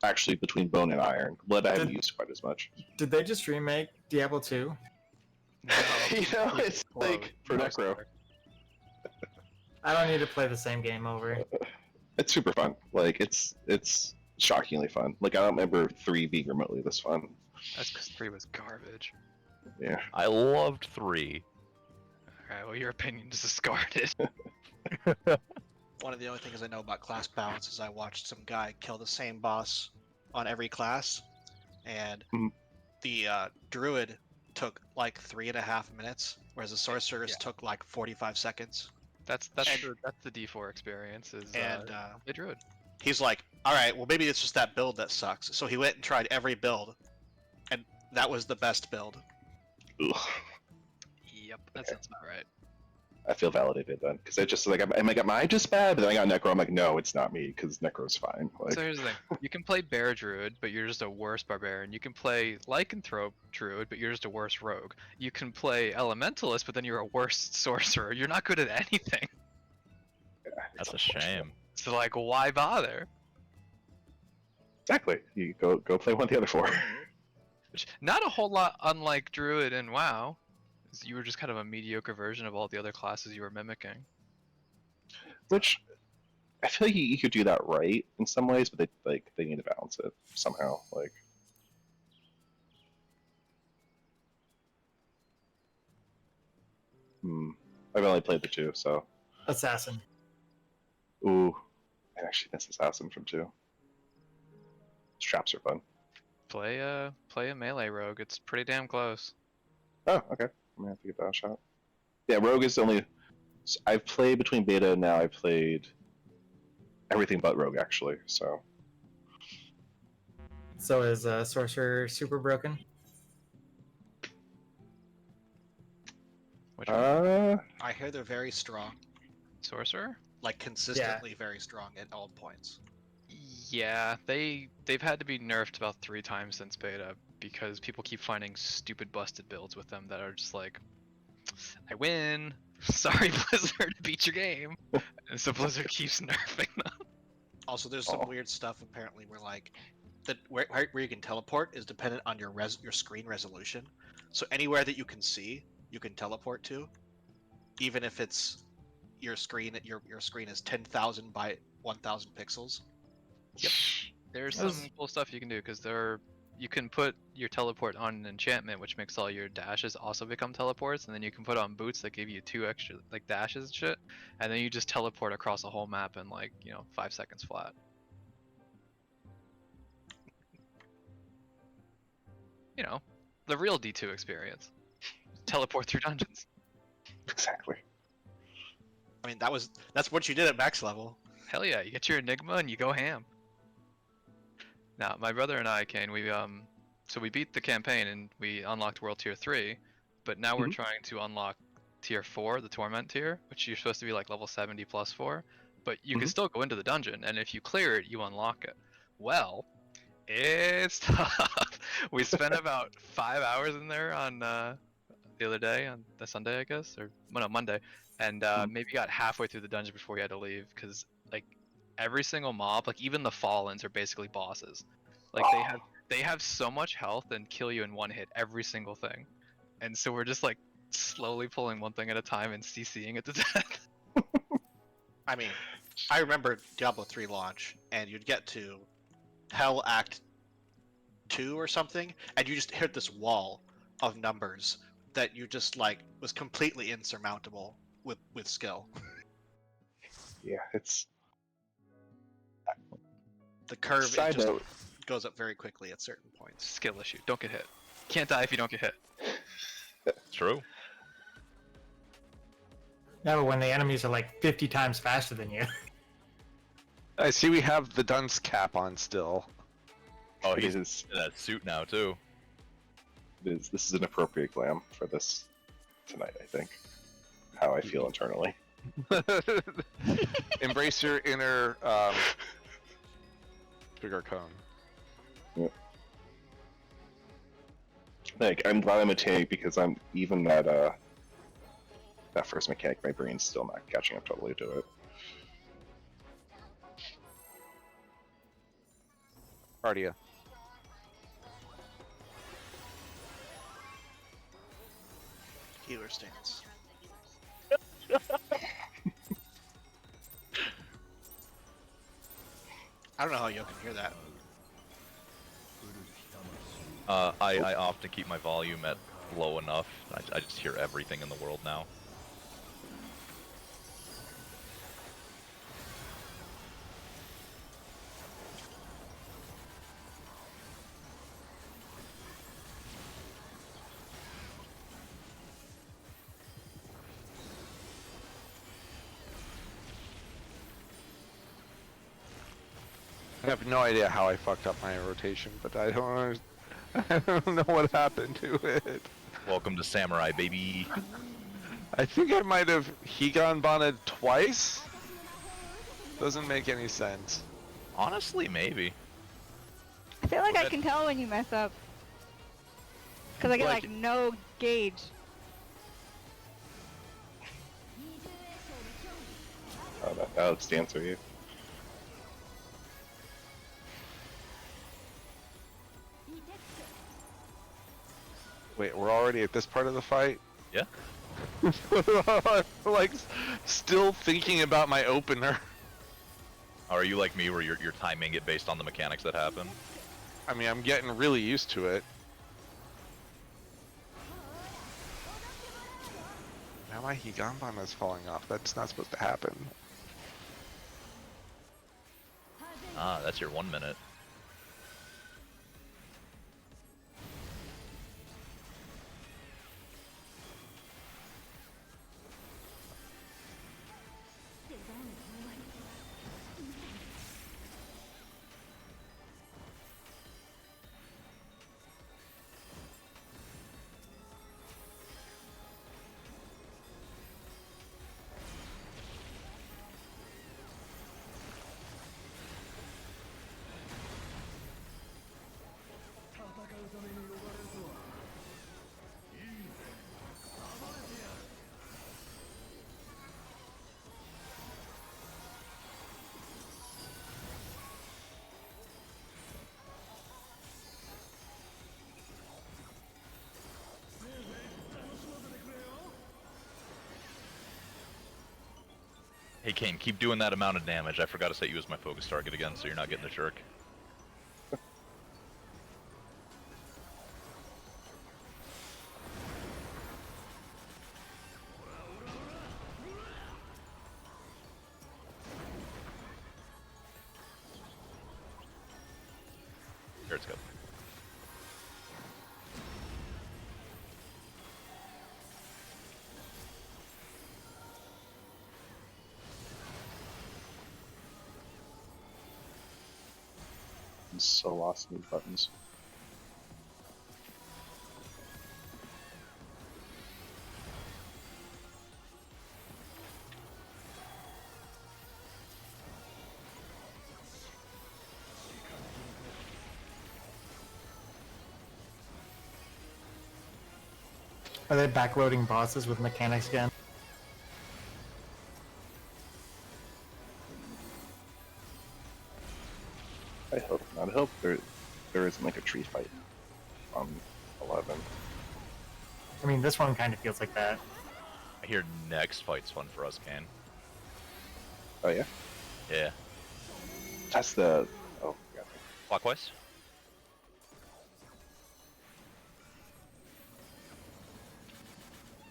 actually between bone and iron. Blood I haven't used quite as much. Did they just remake Diablo 2? No, You know, it's close. like for No, Necro. sir. I don't need to play the same game over. It's super fun. Like, it's shockingly fun. Like, I don't remember 3 being remotely this fun. That's because 3 was garbage. Yeah. I loved 3. Alright, well, your opinion is discarded. One of the only things I know about class balance is I watched some guy kill the same boss on every class, and Mhm. the druid took like 3.5 minutes, whereas the sorcerers took like 45 seconds. That's And- the D4 experience. Is And the druid. he's like, all right, well, maybe it's just that build that sucks. So he went and tried every build, and that was the best build. Ugh. Yep, that sounds about right. I feel validated then, because I just like, am I got mine just bad? But then I got Necro. I'm like, no, it's not me, because Necro's fine. Like, So here's the thing: you can play Bear Druid, but you're just a worse barbarian. You can play Lycanthrope Druid, but you're just a worse rogue. You can play Elementalist, but then you're a worse sorcerer. You're not good at anything. That's a shame. So like, why bother? exactly. You go play one of the other 4. Which, not a whole lot unlike Druid and WoW. You were just kind of a mediocre version of all the other classes you were mimicking. Which I feel like you could do that right in some ways, but they need to balance it somehow. Like, I've only played the 2, so Assassin. ooh, I actually miss Assassin from 2. Traps are fun. Play a melee rogue. It's pretty damn close. Oh, okay. I'm gonna have to give that a shot. Yeah, Rogue is the only. I've played between beta and now. I played everything but Rogue actually. So So is Sorcerer super broken? Which one? I hear they're very strong, Sorcerer? like consistently very strong at all points. Yeah, they've had to be nerfed about 3 times since beta because people keep finding stupid busted builds with them that are just like, I win. Sorry, Blizzard, beat your game. And so Blizzard keeps nerfing them. Also, there's some weird stuff apparently where like where you can teleport is dependent on your screen resolution. So anywhere that you can see, you can teleport to, even if it's your screen is 10,000 by 1,000 pixels. Yep. There's some cool stuff you can do because you can put your teleport on an enchantment, which makes all your dashes also become teleports, and then you can put on boots that give you 2 extra like dashes and shit, and then you just teleport across the whole map in like 5 seconds flat. The real D2 experience. Teleport through dungeons. exactly. I mean, that's what you did at max level. Hell yeah, you get your Enigma and you go ham. Now, my brother and I, Kane, so we beat the campaign and we unlocked World Tier 3, but now we're trying to unlock Tier 4, the Torment tier, which you're supposed to be like level 70 plus for, but you can still go into the dungeon, and if you clear it, you unlock it. Well, It's tough. We spent about 5 hours in there on the other day, on the Sunday, I guess, or well, no, Monday, and maybe got halfway through the dungeon before we had to leave because like every single mob, like even the Fallens, are basically bosses. Like they have so much health and kill you in one hit every single thing, and so we're just like slowly pulling one thing at a time and CCing it to death. I mean, I remember Diablo 3 launch, and you'd get to Hell Act 2 or something, and you just hit this wall of numbers that you just like was completely insurmountable with skill. Yeah, it's The curve it side just note. goes up very quickly at certain points. Skill issue. Don't get hit. Can't die if you don't get hit. True. No, but when the enemies are like 50 times faster than you. I see we have the dunce cap on still. Oh, It he's is. in that suit now too. This is an appropriate glam for this tonight. I think. How I feel internally. Embrace your inner sugar cone. Like, I'm glad I'm a tank because I'm even that first mechanic. My brain's still not catching up totally to it. Cardia. Healer stance. I don't know how you can hear that. I often keep my volume at low enough. I just hear everything in the world now. I have no idea how I fucked up my rotation, but I don't I don't know what happened to it. Welcome to Samurai, baby. I think I might have Higan bonded twice. Doesn't make any sense. Honestly, maybe. I feel like I That- can tell when you mess up. Because I get Like- like no gauge. Oh, Alex dance with you. Wait, we're already at this part of the fight? Yeah. Like, still thinking about my opener. Or are you like me, where you're timing it based on the mechanics that happen? I mean, I'm getting really used to it. Now my Higanban is falling off. That's not supposed to happen. Ah, that's your 1 minute. Hey Kane, keep doing that amount of damage. I forgot to set you as my focus target again, so you're not getting a jerk. Here it's go. I'm so lost in these buttons. Are they backloading bosses with mechanics again? I hope not. I hope there isn't like a tree fight on 11. I mean, this one kind of feels like that. I hear next fight's fun for us, Kane. Oh yeah, Yeah. that's the. Oh god. Clockwise?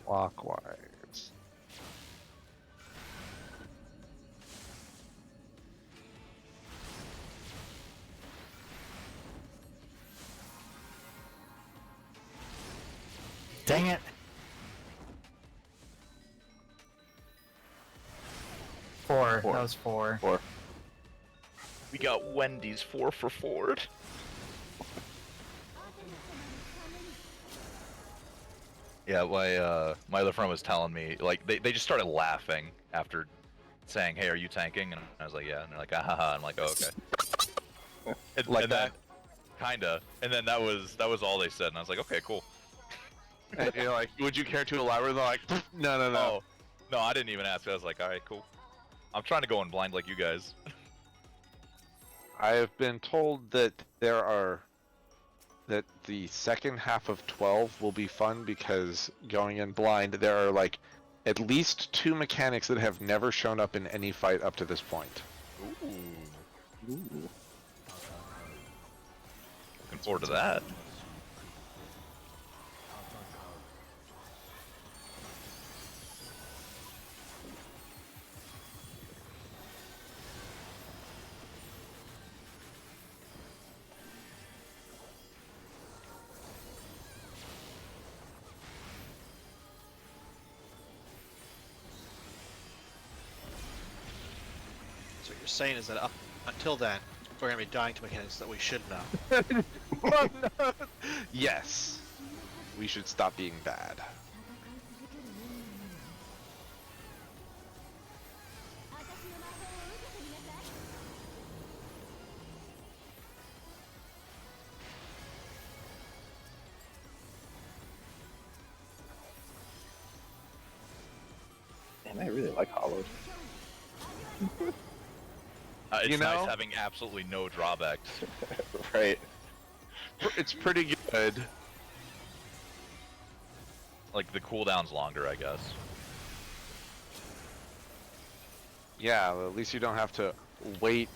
Clockwise. Dang it! 4. Four. That was 4. 4. We got Wendy's 4 for Ford. Yeah, my other friend was telling me, like, they just started laughing after saying, "Hey, are you tanking?" And I was like, "Yeah." And they're like, "Ah ha ha." I'm like, "Oh, okay." Like and that? Then, kinda. And then that was all they said, and I was like, "Okay, cool." And you're like, would you care to elaborate? They're like, no, no, no. Oh, no, I didn't even ask. I was like, "All right, cool." I'm trying to go in blind like you guys. I have been told that that the second half of 12 will be fun because going in blind, there are like at least 2 mechanics that have never shown up in any fight up to this point. Ooh. Ooh. Looking forward to that. So what you're saying is that up until then, we're gonna be dying to mechanics that we should know. Yes. We should stop being bad. Man, I really like Hollowed. It's You know? nice having absolutely no drawbacks. Right. It's pretty good. Like, the cooldown's longer, I guess. Yeah, well, at least you don't have to wait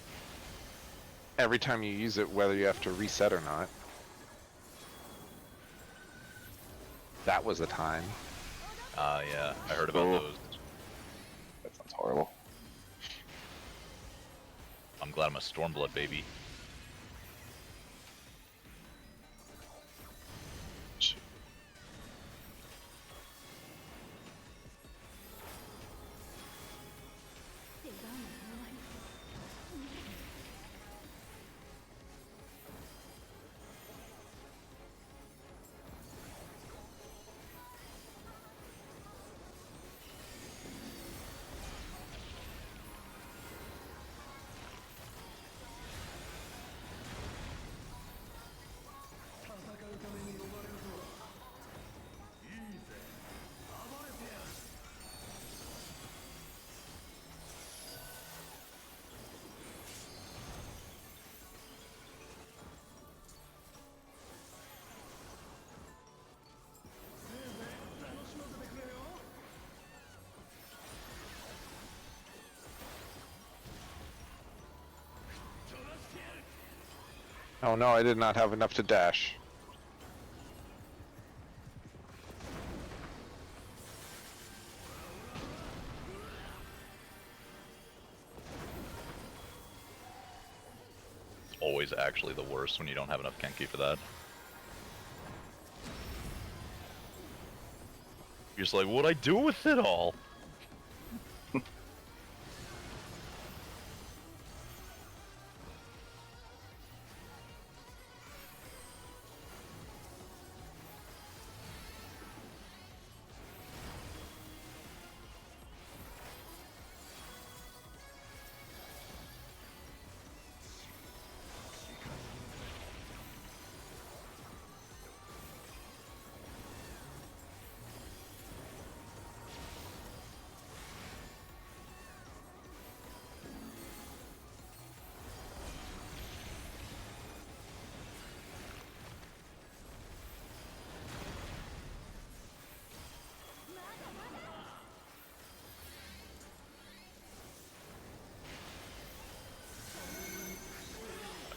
every time you use it, whether you have to reset or not. That was a time. Yeah, I heard about Cool. those. That sounds horrible. I'm glad I'm a Stormblood baby. Oh no, I did not have enough to dash. It's always actually the worst when you don't have enough Kenki for that. You're just like, what'd I do with it all?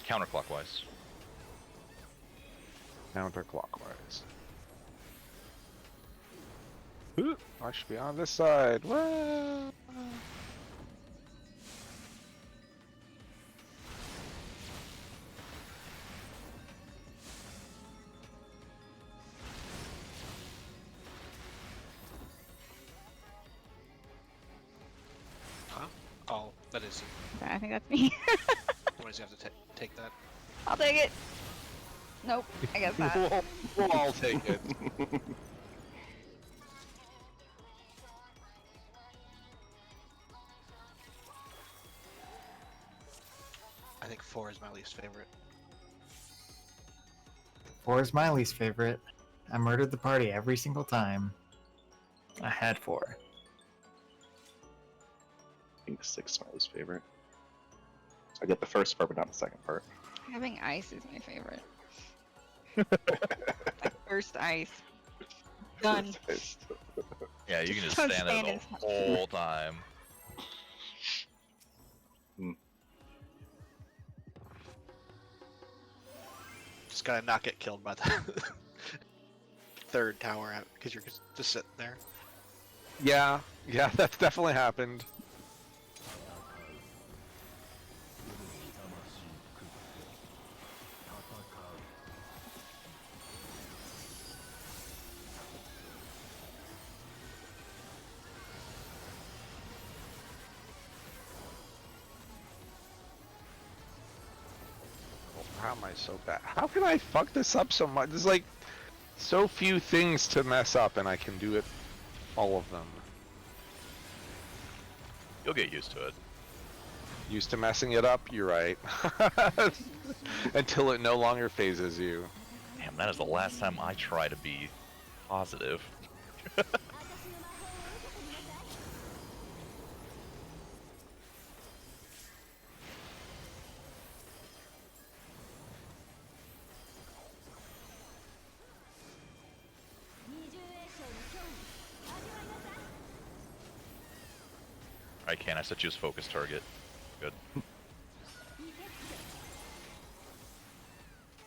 Counterclockwise. Counterclockwise. Ooh, I should be on this side. Whoa. Huh? Oh, that is you. I think that's me. Otherwise, you have to take that. I'll take it. Nope, I guess not. We'll all take it. I think 4 is my least favorite. 4 is my least favorite. I murdered the party every single time. I had 4. I think 6 is my least favorite. So I get the first part, but not the second part. Having ice is my favorite. Like first ice. Done. Yeah, you can just Don't stand stand there in the whole time. Just gotta not get killed by the third tower because you're just sitting there. Yeah, that's definitely happened. How am I so bad? How can I fuck this up so much? There's like so few things to mess up, and I can do it, all of them. You'll get used to it. Used to messing it up? You're right. Until it no longer phases you. Damn, that is the last time I try to be positive. I can't. I set you as focus target. Good.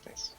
Nice.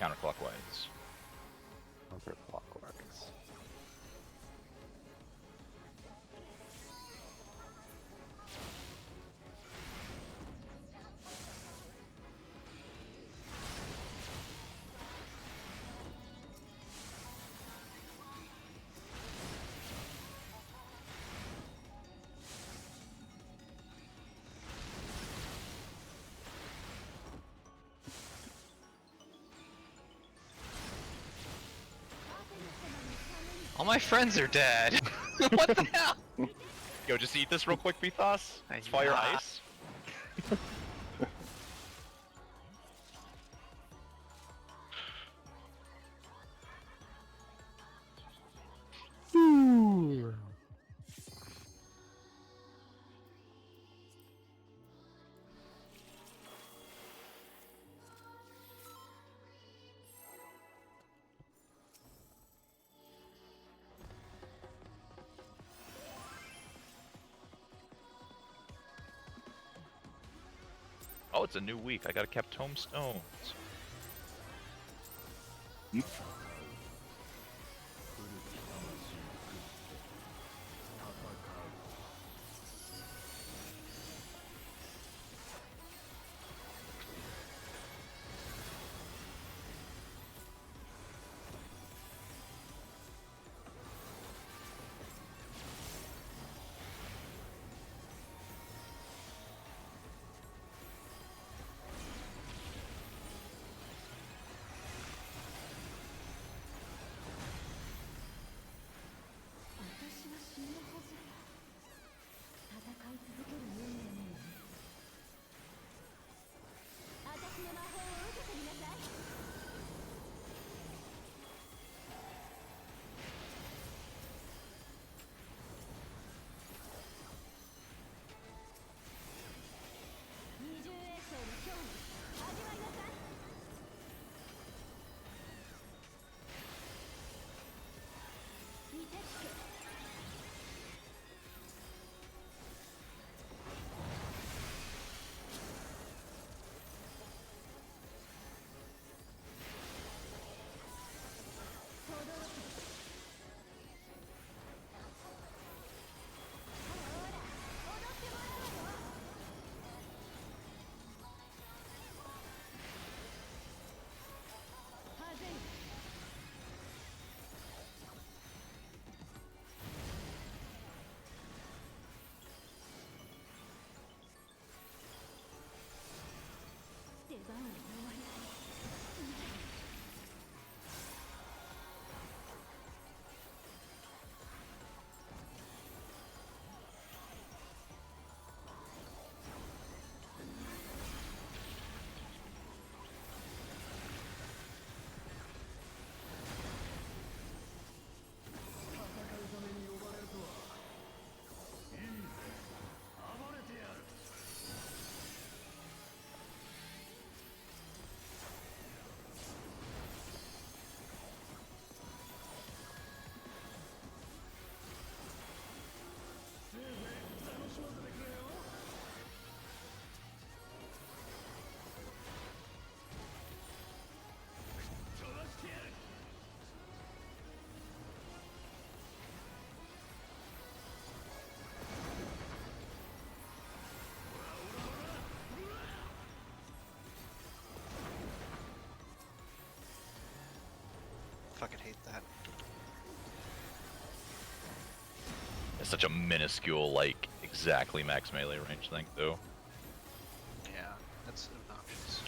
counterclockwise. Counterclockwise. All my friends are dead. What the hell? Yo, just eat this real quick, Bethos. It's fire Yeah. ice. Oh, it's a new week. I gotta keep tombstones. Fucking hate that. It's such a minuscule, like, exactly max melee range thing, though. Yeah, that's obnoxious.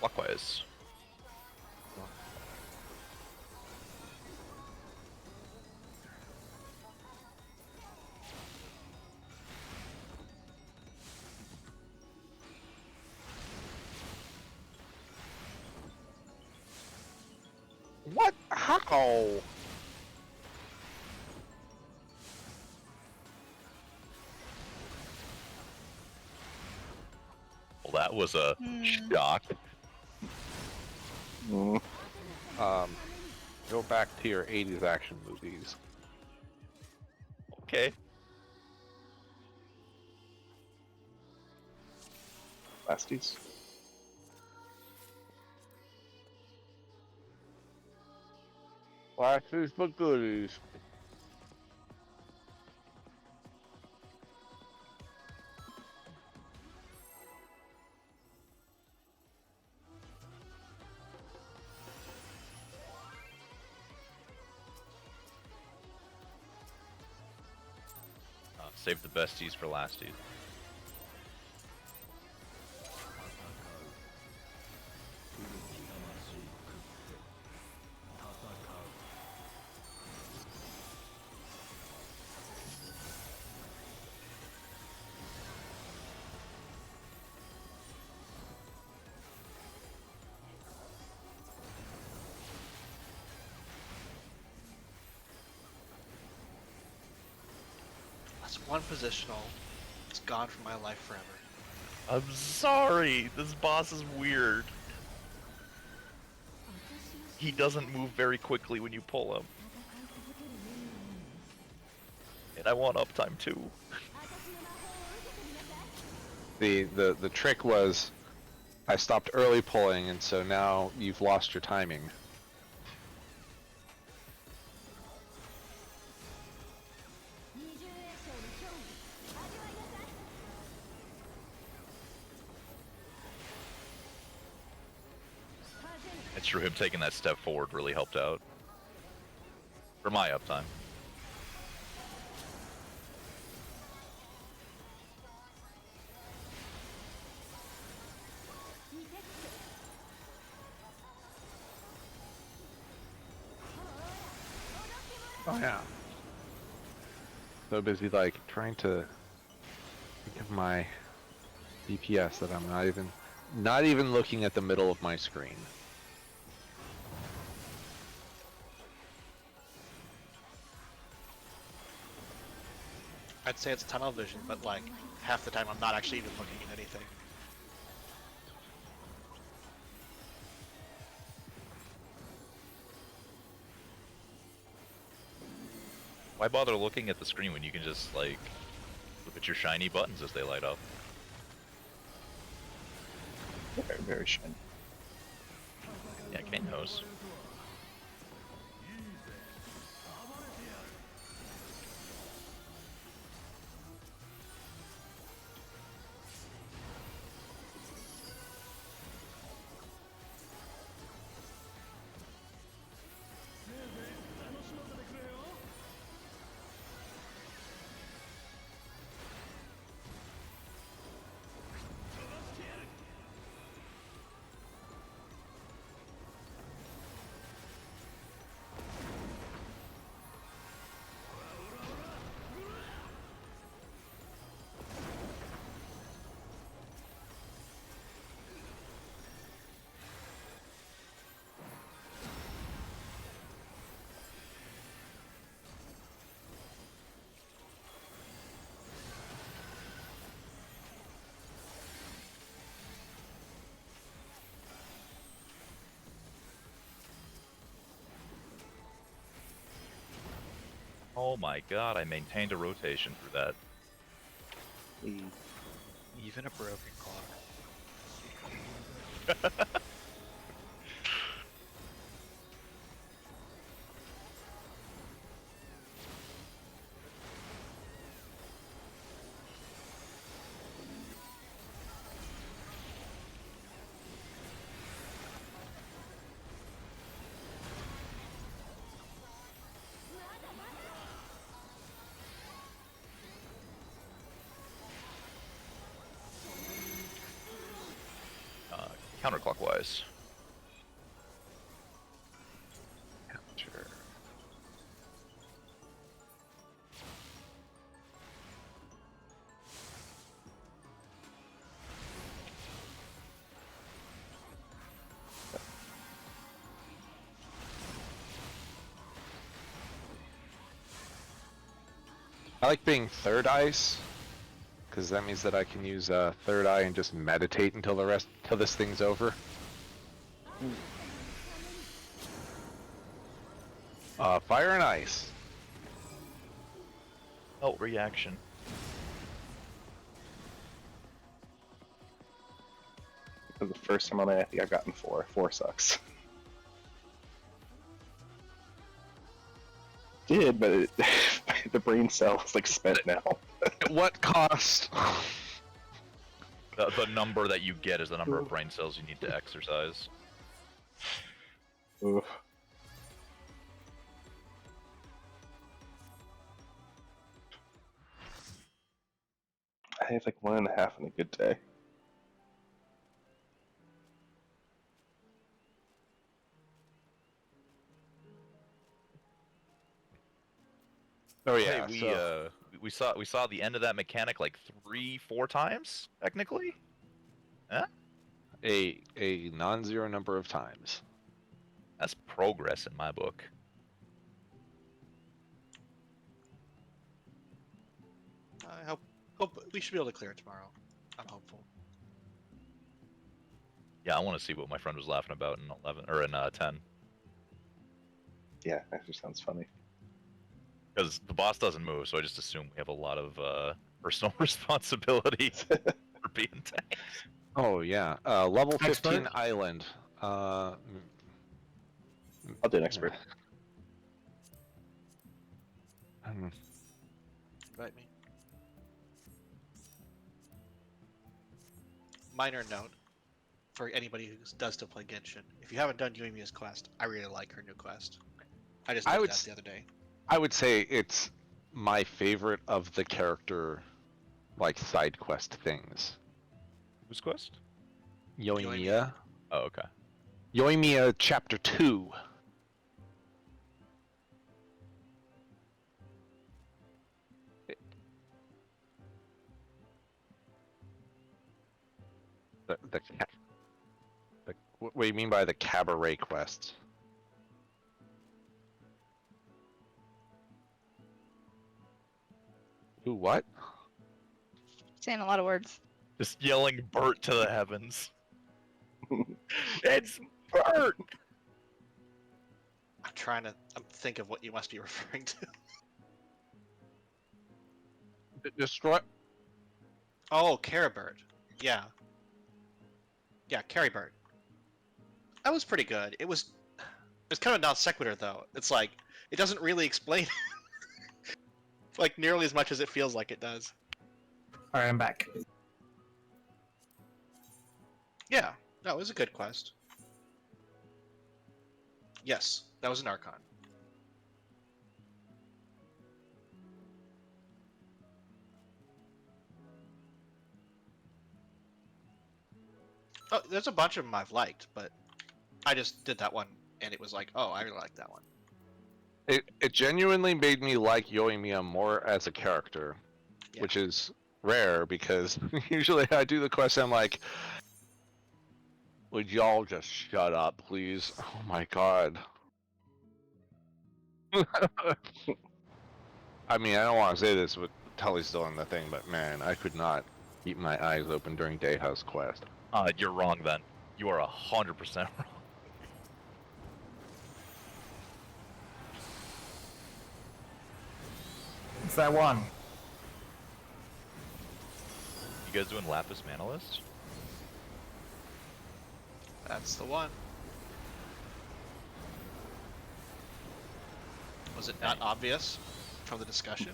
Clockwise. What? How? Well, that was a Hmm. shock. Mm. Go back to your 80s action movies. Okay. Lasties. Lasties but goodies. Save the besties for lasties. That's one positional. It's gone from my life forever. I'm sorry. This boss is weird. He doesn't move very quickly when you pull him. And I want uptime too. The trick was I stopped early pulling, and so now you've lost your timing. It's true, him taking that step forward really helped out. For my uptime. Oh yeah. So busy like trying to think of my DPS that I'm not even looking at the middle of my screen. I'd say it's tunnel vision, but like half the time I'm not actually even looking at anything. Why bother looking at the screen when you can just, like, look at your shiny buttons as they light up? Very, very shiny. Yeah, Kane knows. Oh my god, I maintained a rotation through that. Even a broken clock. Counterclockwise. Sure. I like being third ice, because that means that I can use third eye and just meditate until this thing's over. Fire and ice. Oh, reaction. For the first time on it, I think I've gotten 4. 4 sucks. Did, but the brain cell is like spent now. At what cost? The number that you get is the number of brain cells you need to exercise. Oof. I have like 1.5 on a good day. Oh yeah, Hey, we saw the end of that mechanic like 3-4 times, technically. a non-zero number of times. That's progress in my book. I hope we should be able to clear it tomorrow. I'm hopeful. Yeah, I want to see what my friend was laughing about in 11 or in 10. Yeah, actually sounds funny. Because the boss doesn't move, so I just assume we have a lot of personal responsibility for being tanks. Oh yeah, level 15 Expert? island. I'll do an expert. Invite me. Minor note for anybody who does still play Genshin: if you haven't done Yuimiya's quest, I really like her new quest. I just did that the other day. I would say it's my favorite of the character, like side quest things. Whose quest? Yoimiya. Oh, okay. Yoimiya Chapter 2. What do you mean by the cabaret quests? Ooh, what? Saying a lot of words. Just yelling Bert to the heavens. It's Bert! I'm trying to think of what you must be referring to. Destroy. Oh, Caribird. Yeah. Yeah, Caribird. That was pretty good. It's kind of non sequitur though. It's like it doesn't really explain like nearly as much as it feels like it does. Alright, I'm back. Yeah, no, it was a good quest. Yes, that was an Archon. Oh, there's a bunch of them I've liked, but I just did that one, and it was like, oh, I really like that one. It genuinely made me like Yoimiya more as a character, Yeah. which is rare because usually I do the quest and I'm like, would y'all just shut up, please? Oh my god. I mean, I don't want to say this, but Tully's still in the thing, but man, I could not keep my eyes open during Dayhouse quest. You're wrong then. You are 100% wrong. It's that one. You guys doing Lapis Manalist? That's the one. Was it not obvious from the discussion?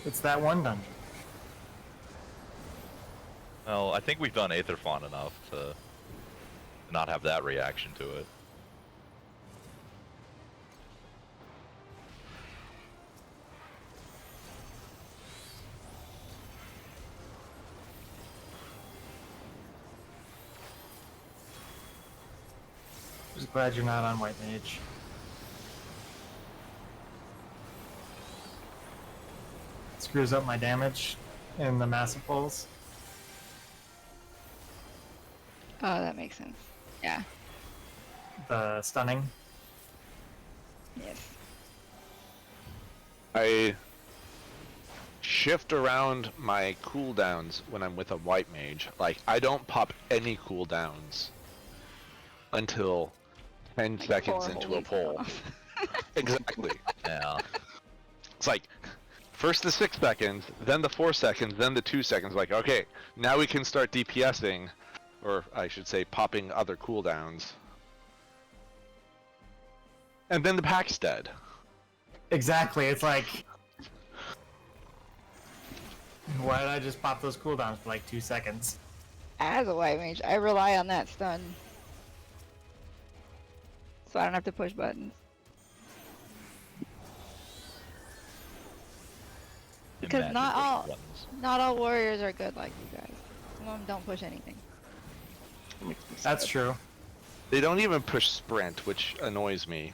It's that one dungeon. Well, I think we've done Aetherfon enough to not have that reaction to it. Glad you're not on White Mage. Screws up my damage in the massive pulls. Oh, that makes sense. Yeah. The stunning. Yes. I shift around my cooldowns when I'm with a white mage. Like, I don't pop any cooldowns until 10 Like seconds 4 into whole a weeks pull. off. Exactly. Yeah. It's like, first the 6 seconds, then the 4 seconds, then the 2 seconds. Like, okay, now we can start DPSing, or I should say popping other cooldowns. And then the pack's dead. Exactly. It's like, why did I just pop those cooldowns for like 2 seconds? As a white mage, I rely on that stun. So I don't have to push buttons. Because Imagine not pushing all buttons. not all warriors are good like you guys. Some of them don't push anything. That's true. They don't even push sprint, which annoys me.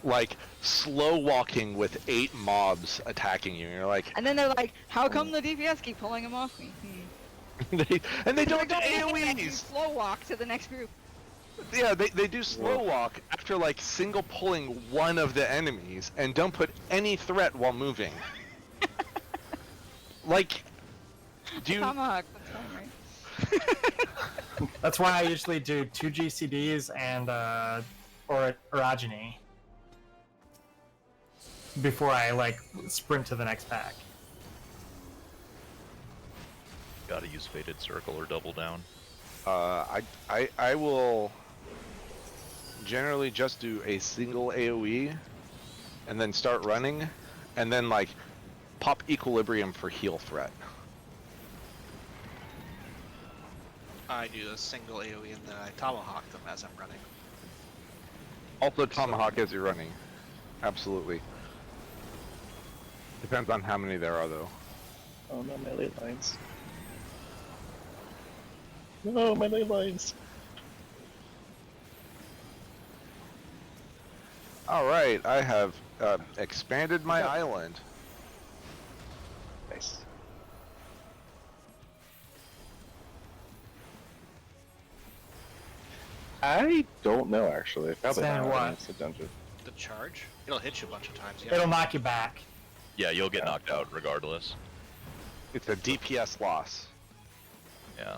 Like, slow walking with 8 mobs attacking you, and you're like, And then they're like, how come the DPS keep pulling them off me? and they don't do You AoEs! slow walk to the next group. Yeah, they do slow walk after like single pulling one of the enemies, and don't put any threat while moving. Like, do you... Tomahawk, that's fine, right? That's why I usually do 2 GCDs and or orogeny before I like sprint to the next pack. Gotta use Fated Circle or Double Down. I will generally just do a single AoE, and then start running, and then like pop Equilibrium for heal threat. I do a single AoE and then I tomahawk them as I'm running. Also Tomahawk as you're running. Absolutely. Depends on how many there are though. Oh no, my ley lines. No, my ley lines. Alright, I have expanded my island. Nice. I don't know actually. Probably Send not. what? It's a dungeon. The charge? It'll hit you a bunch of times, yeah. It'll knock you back. Yeah, you'll get knocked out regardless. It's a DPS loss. Yeah.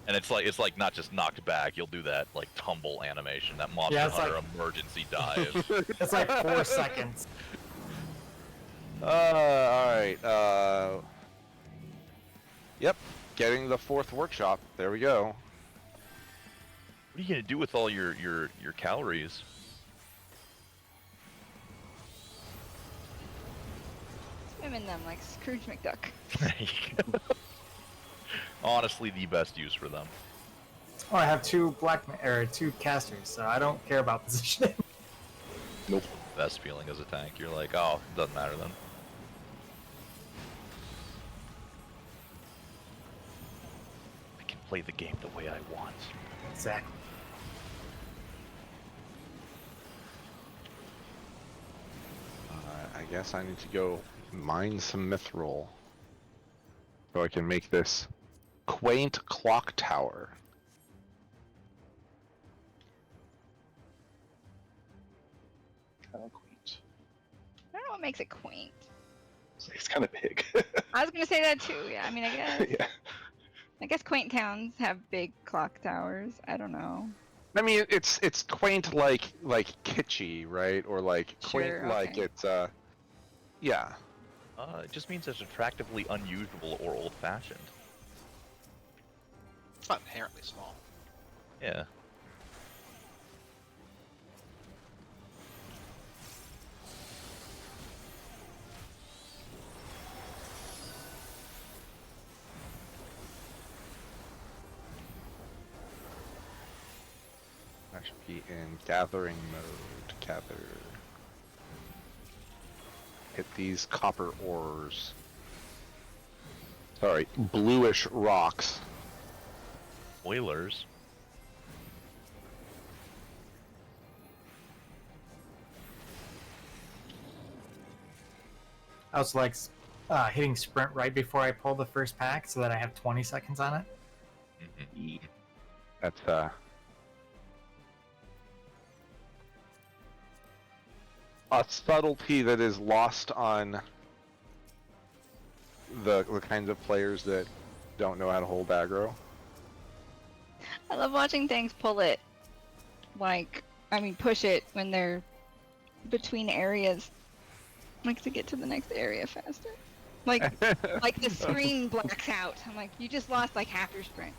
And it's like not just knocked back, you'll do that like tumble animation, that Monster Yeah, it's Hunter like- emergency dive. It's like 4 seconds. Alright, Yep, getting the 4th workshop. There we go. What are you gonna do with all your calories? Swim in them like Scrooge McDuck. Honestly, the best use for them. Oh, I have 2 2 casters, so I don't care about positioning. Nope. Best feeling as a tank. You're like, oh, doesn't matter then. I can play the game the way I want. Exactly. I guess I need to go mine some mithril so I can make this quaint clock tower. Kind of quaint. I don't know what makes it quaint. It's kind of big. I was gonna say that too. Yeah, I mean, I guess. Yeah. I guess quaint towns have big clock towers. I don't know. I mean, it's quaint like kitschy, right? Or like quaint Sure, like okay. it's yeah. It just means it's attractively unusual or old-fashioned. It's not inherently small. Yeah. I should be in gathering mode. Gather. Hit these copper ores. Sorry, bluish rocks. Oilers. I was like hitting sprint right before I pull the first pack so that I have 20 seconds on it. Mhm. That's a subtlety that is lost on the kinds of players that don't know how to hold aggro. I love watching things pull it. Push it when they're between areas. Like to get to the next area faster. Like the screen blacks out. I'm like, you just lost like half your sprint.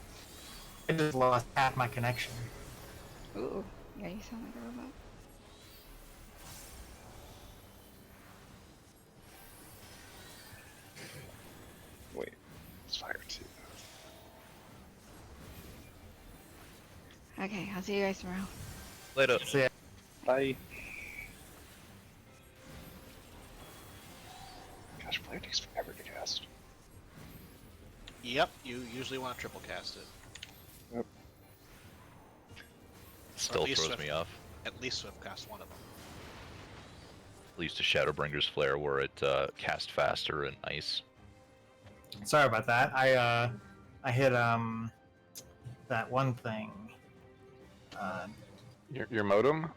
I just lost half my connection. Ooh, yeah, you sound like a robot. Wait, it's fire too. Okay, I'll see you guys tomorrow. Later. So yeah, Bye. Gosh, fire takes forever to cast. Yep, you usually want to triple cast it. Still least throws Swift. me off. At least Swift cast one of them. At least a Shadowbringer's Flare where it cast faster and nice. sorry about that. I hit that one thing. Your modem?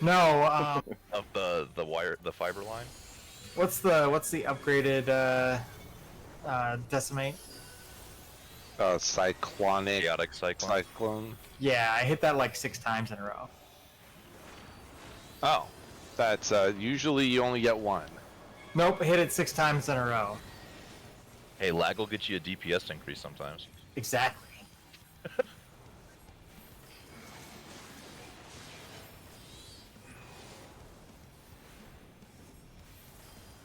No, Of the fiber line. what's the upgraded decimate? Cyclonic Chaotic Cyclone. cyclone. Yeah, I hit that like 6 times in a row. Oh, that's usually you only get one. Nope, hit it 6 times in a row. Hey, lag will get you a DPS increase sometimes. Exactly.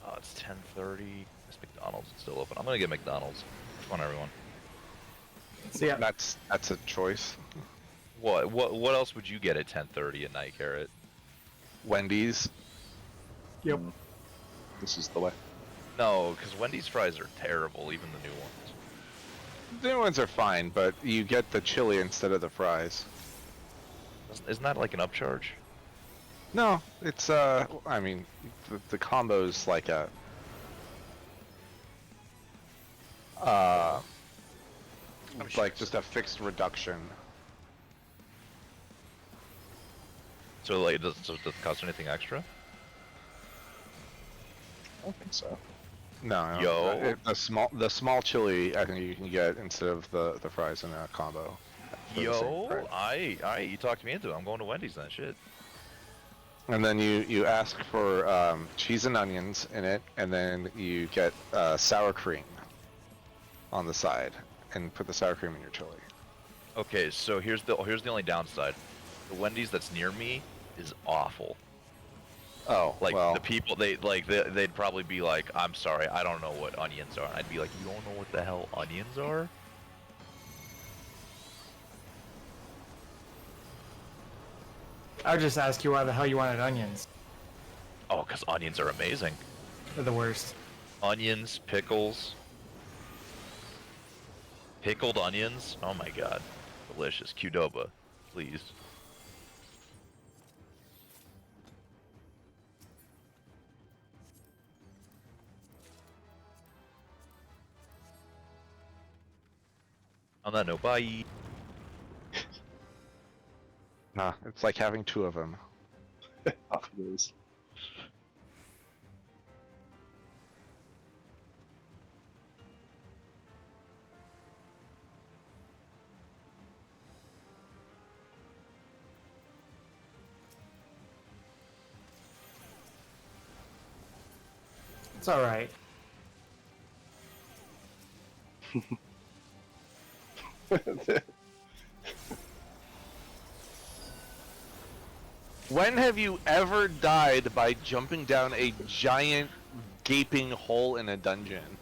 Oh, it's 10:30. This McDonald's is still open. I'm gonna get McDonald's. Come on, everyone. So yeah, That's a choice. What else would you get at 10:30 at night, Carrot? Wendy's. yep. This is the way. No, because Wendy's fries are terrible, even the new ones. The new ones are fine, but you get the chili instead of the fries. Isn't that like an upcharge? No, it's I mean, the combo's like a sure like just a fixed reduction. So like, does it cost anything extra? I don't think so. No, Yo. the small chili I think you can get instead of the fries in a combo. for the same price. I you talked me into it. I'm going to Wendy's then. Shit. And then you ask for cheese and onions in it, and then you get sour cream on the side, and put the sour cream in your chili. Okay, so here's the only downside. The Wendy's that's near me is awful. Oh, Like well, the people, they'd probably be like, "I'm sorry, I don't know what onions are." And I'd be like, "You don't know what the hell onions are?" I would just ask you why the hell you wanted onions. Oh, because onions are amazing. They're the worst. Onions, pickles, pickled onions. Oh my god, delicious. Qdoba, please. On that note, bye. nah, it's like having two of them. Off it is. It's all right. When have you ever died by jumping down a giant gaping hole in a dungeon?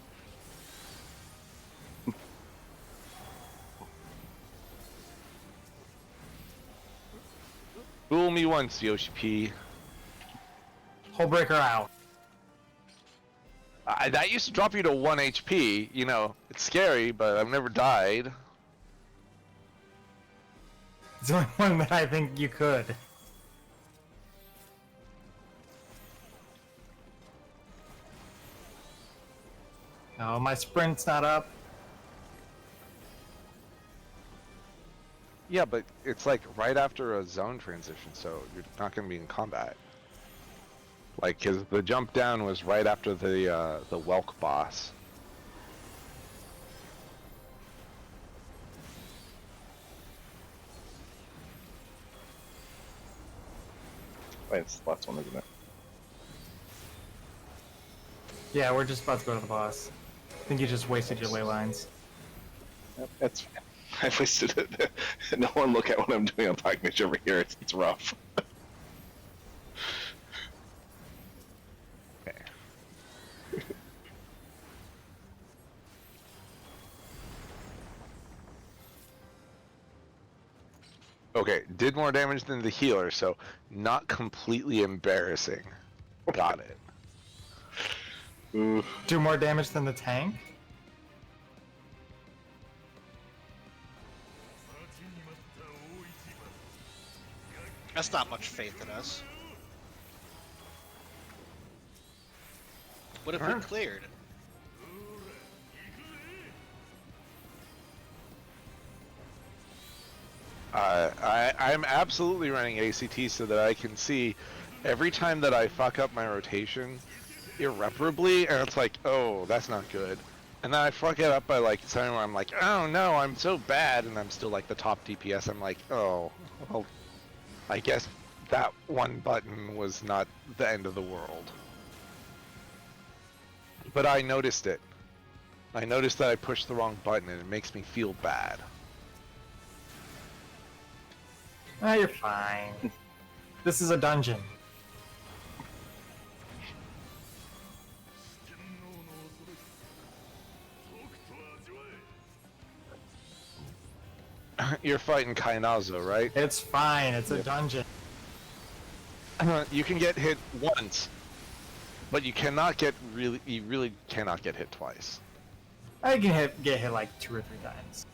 Fool me once, Yoshi P. Hole breaker out. That used to drop you to 1 HP, you know, it's scary, but I've never died. It's the only one that I think you could. Oh, my sprint's not up. Yeah, but it's like right after a zone transition, so you're not going to be in combat. Like, cause the jump down was right after the Welk boss. Wait, it's the last one, isn't it? Yeah, we're just about to go to the boss. I think you just wasted your ley lines. Yep, that's fine. I wasted it. No one look at what I'm doing on Black Mage over here. It's rough. Okay. Okay, did more damage than the healer, so not completely embarrassing. Got it. Ooh. Do more damage than the tank? That's not much faith in us. What if we Sure. cleared? I'm absolutely running ACT so that I can see every time that I fuck up my rotation irreparably, and it's like, oh, that's not good. And then I fuck it up by like something where I'm like, oh no, I'm so bad, and I'm still like the top DPS. I'm like, oh, well, I guess that one button was not the end of the world. But I noticed it. I noticed that I pushed the wrong button, and it makes me feel bad. Ah, you're fine. This is a dungeon. You're fighting Kainazo, right? It's fine. It's a dungeon. You can get hit once, but you cannot get you really cannot get hit twice. I can get hit like 2 or 3 times.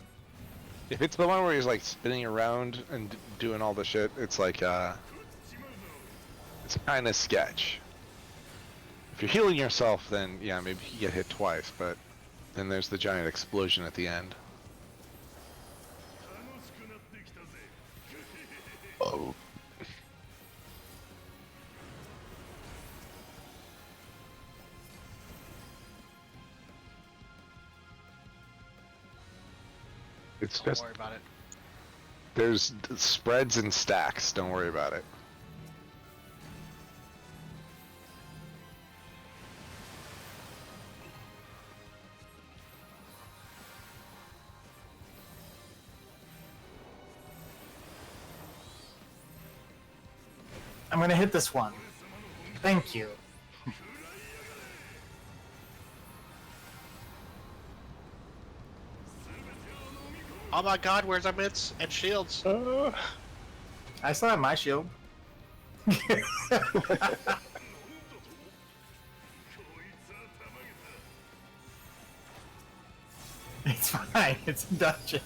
If it's the one where he's like spinning around and doing all the shit, it's like it's kind of sketch. If you're healing yourself, then yeah, maybe you get hit twice, but then there's the giant explosion at the end. Oh. It's Don't just worry about it. there's spreads and stacks. Don't worry about it. I'm gonna hit this one. Thank you. Oh my god, where's our mitts and shields? I still have my shield. It's fine. It's a dungeon.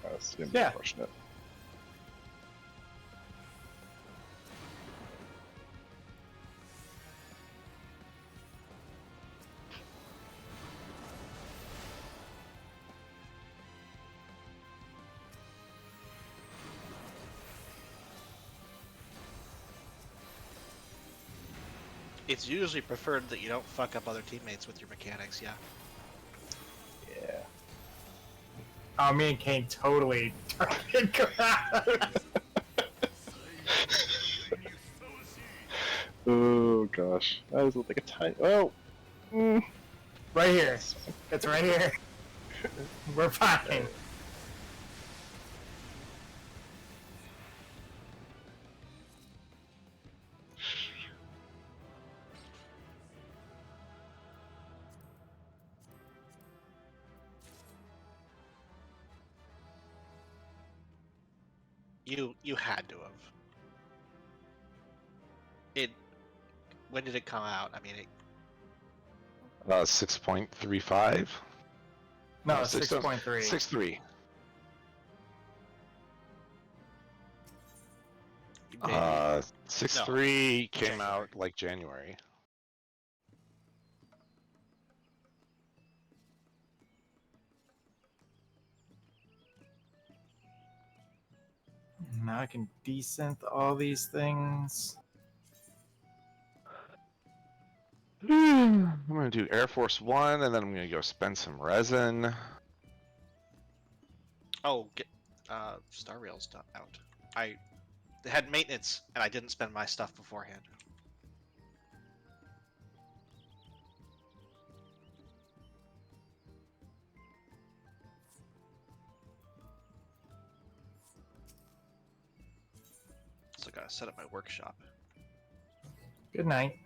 That's gonna be Yeah. unfortunate. It's usually preferred that you don't fuck up other teammates with your mechanics, yeah. Yeah. Oh, me and Kane totally targeted crowd. Oh gosh, that was like a tiny. Oh. Right here. It's right here. We're fine. You had to have. It. When did it come out? I mean, it, 6.35. No, 6.3. 6.3. 6.3. Maybe. 6.3 came January. out like January. Now I can desynth all these things. I'm gonna do Air Force One, and then I'm gonna go spend some resin. Oh, get Star Rail's not out. I had maintenance and I didn't spend my stuff beforehand. So I gotta set up my workshop. Good night.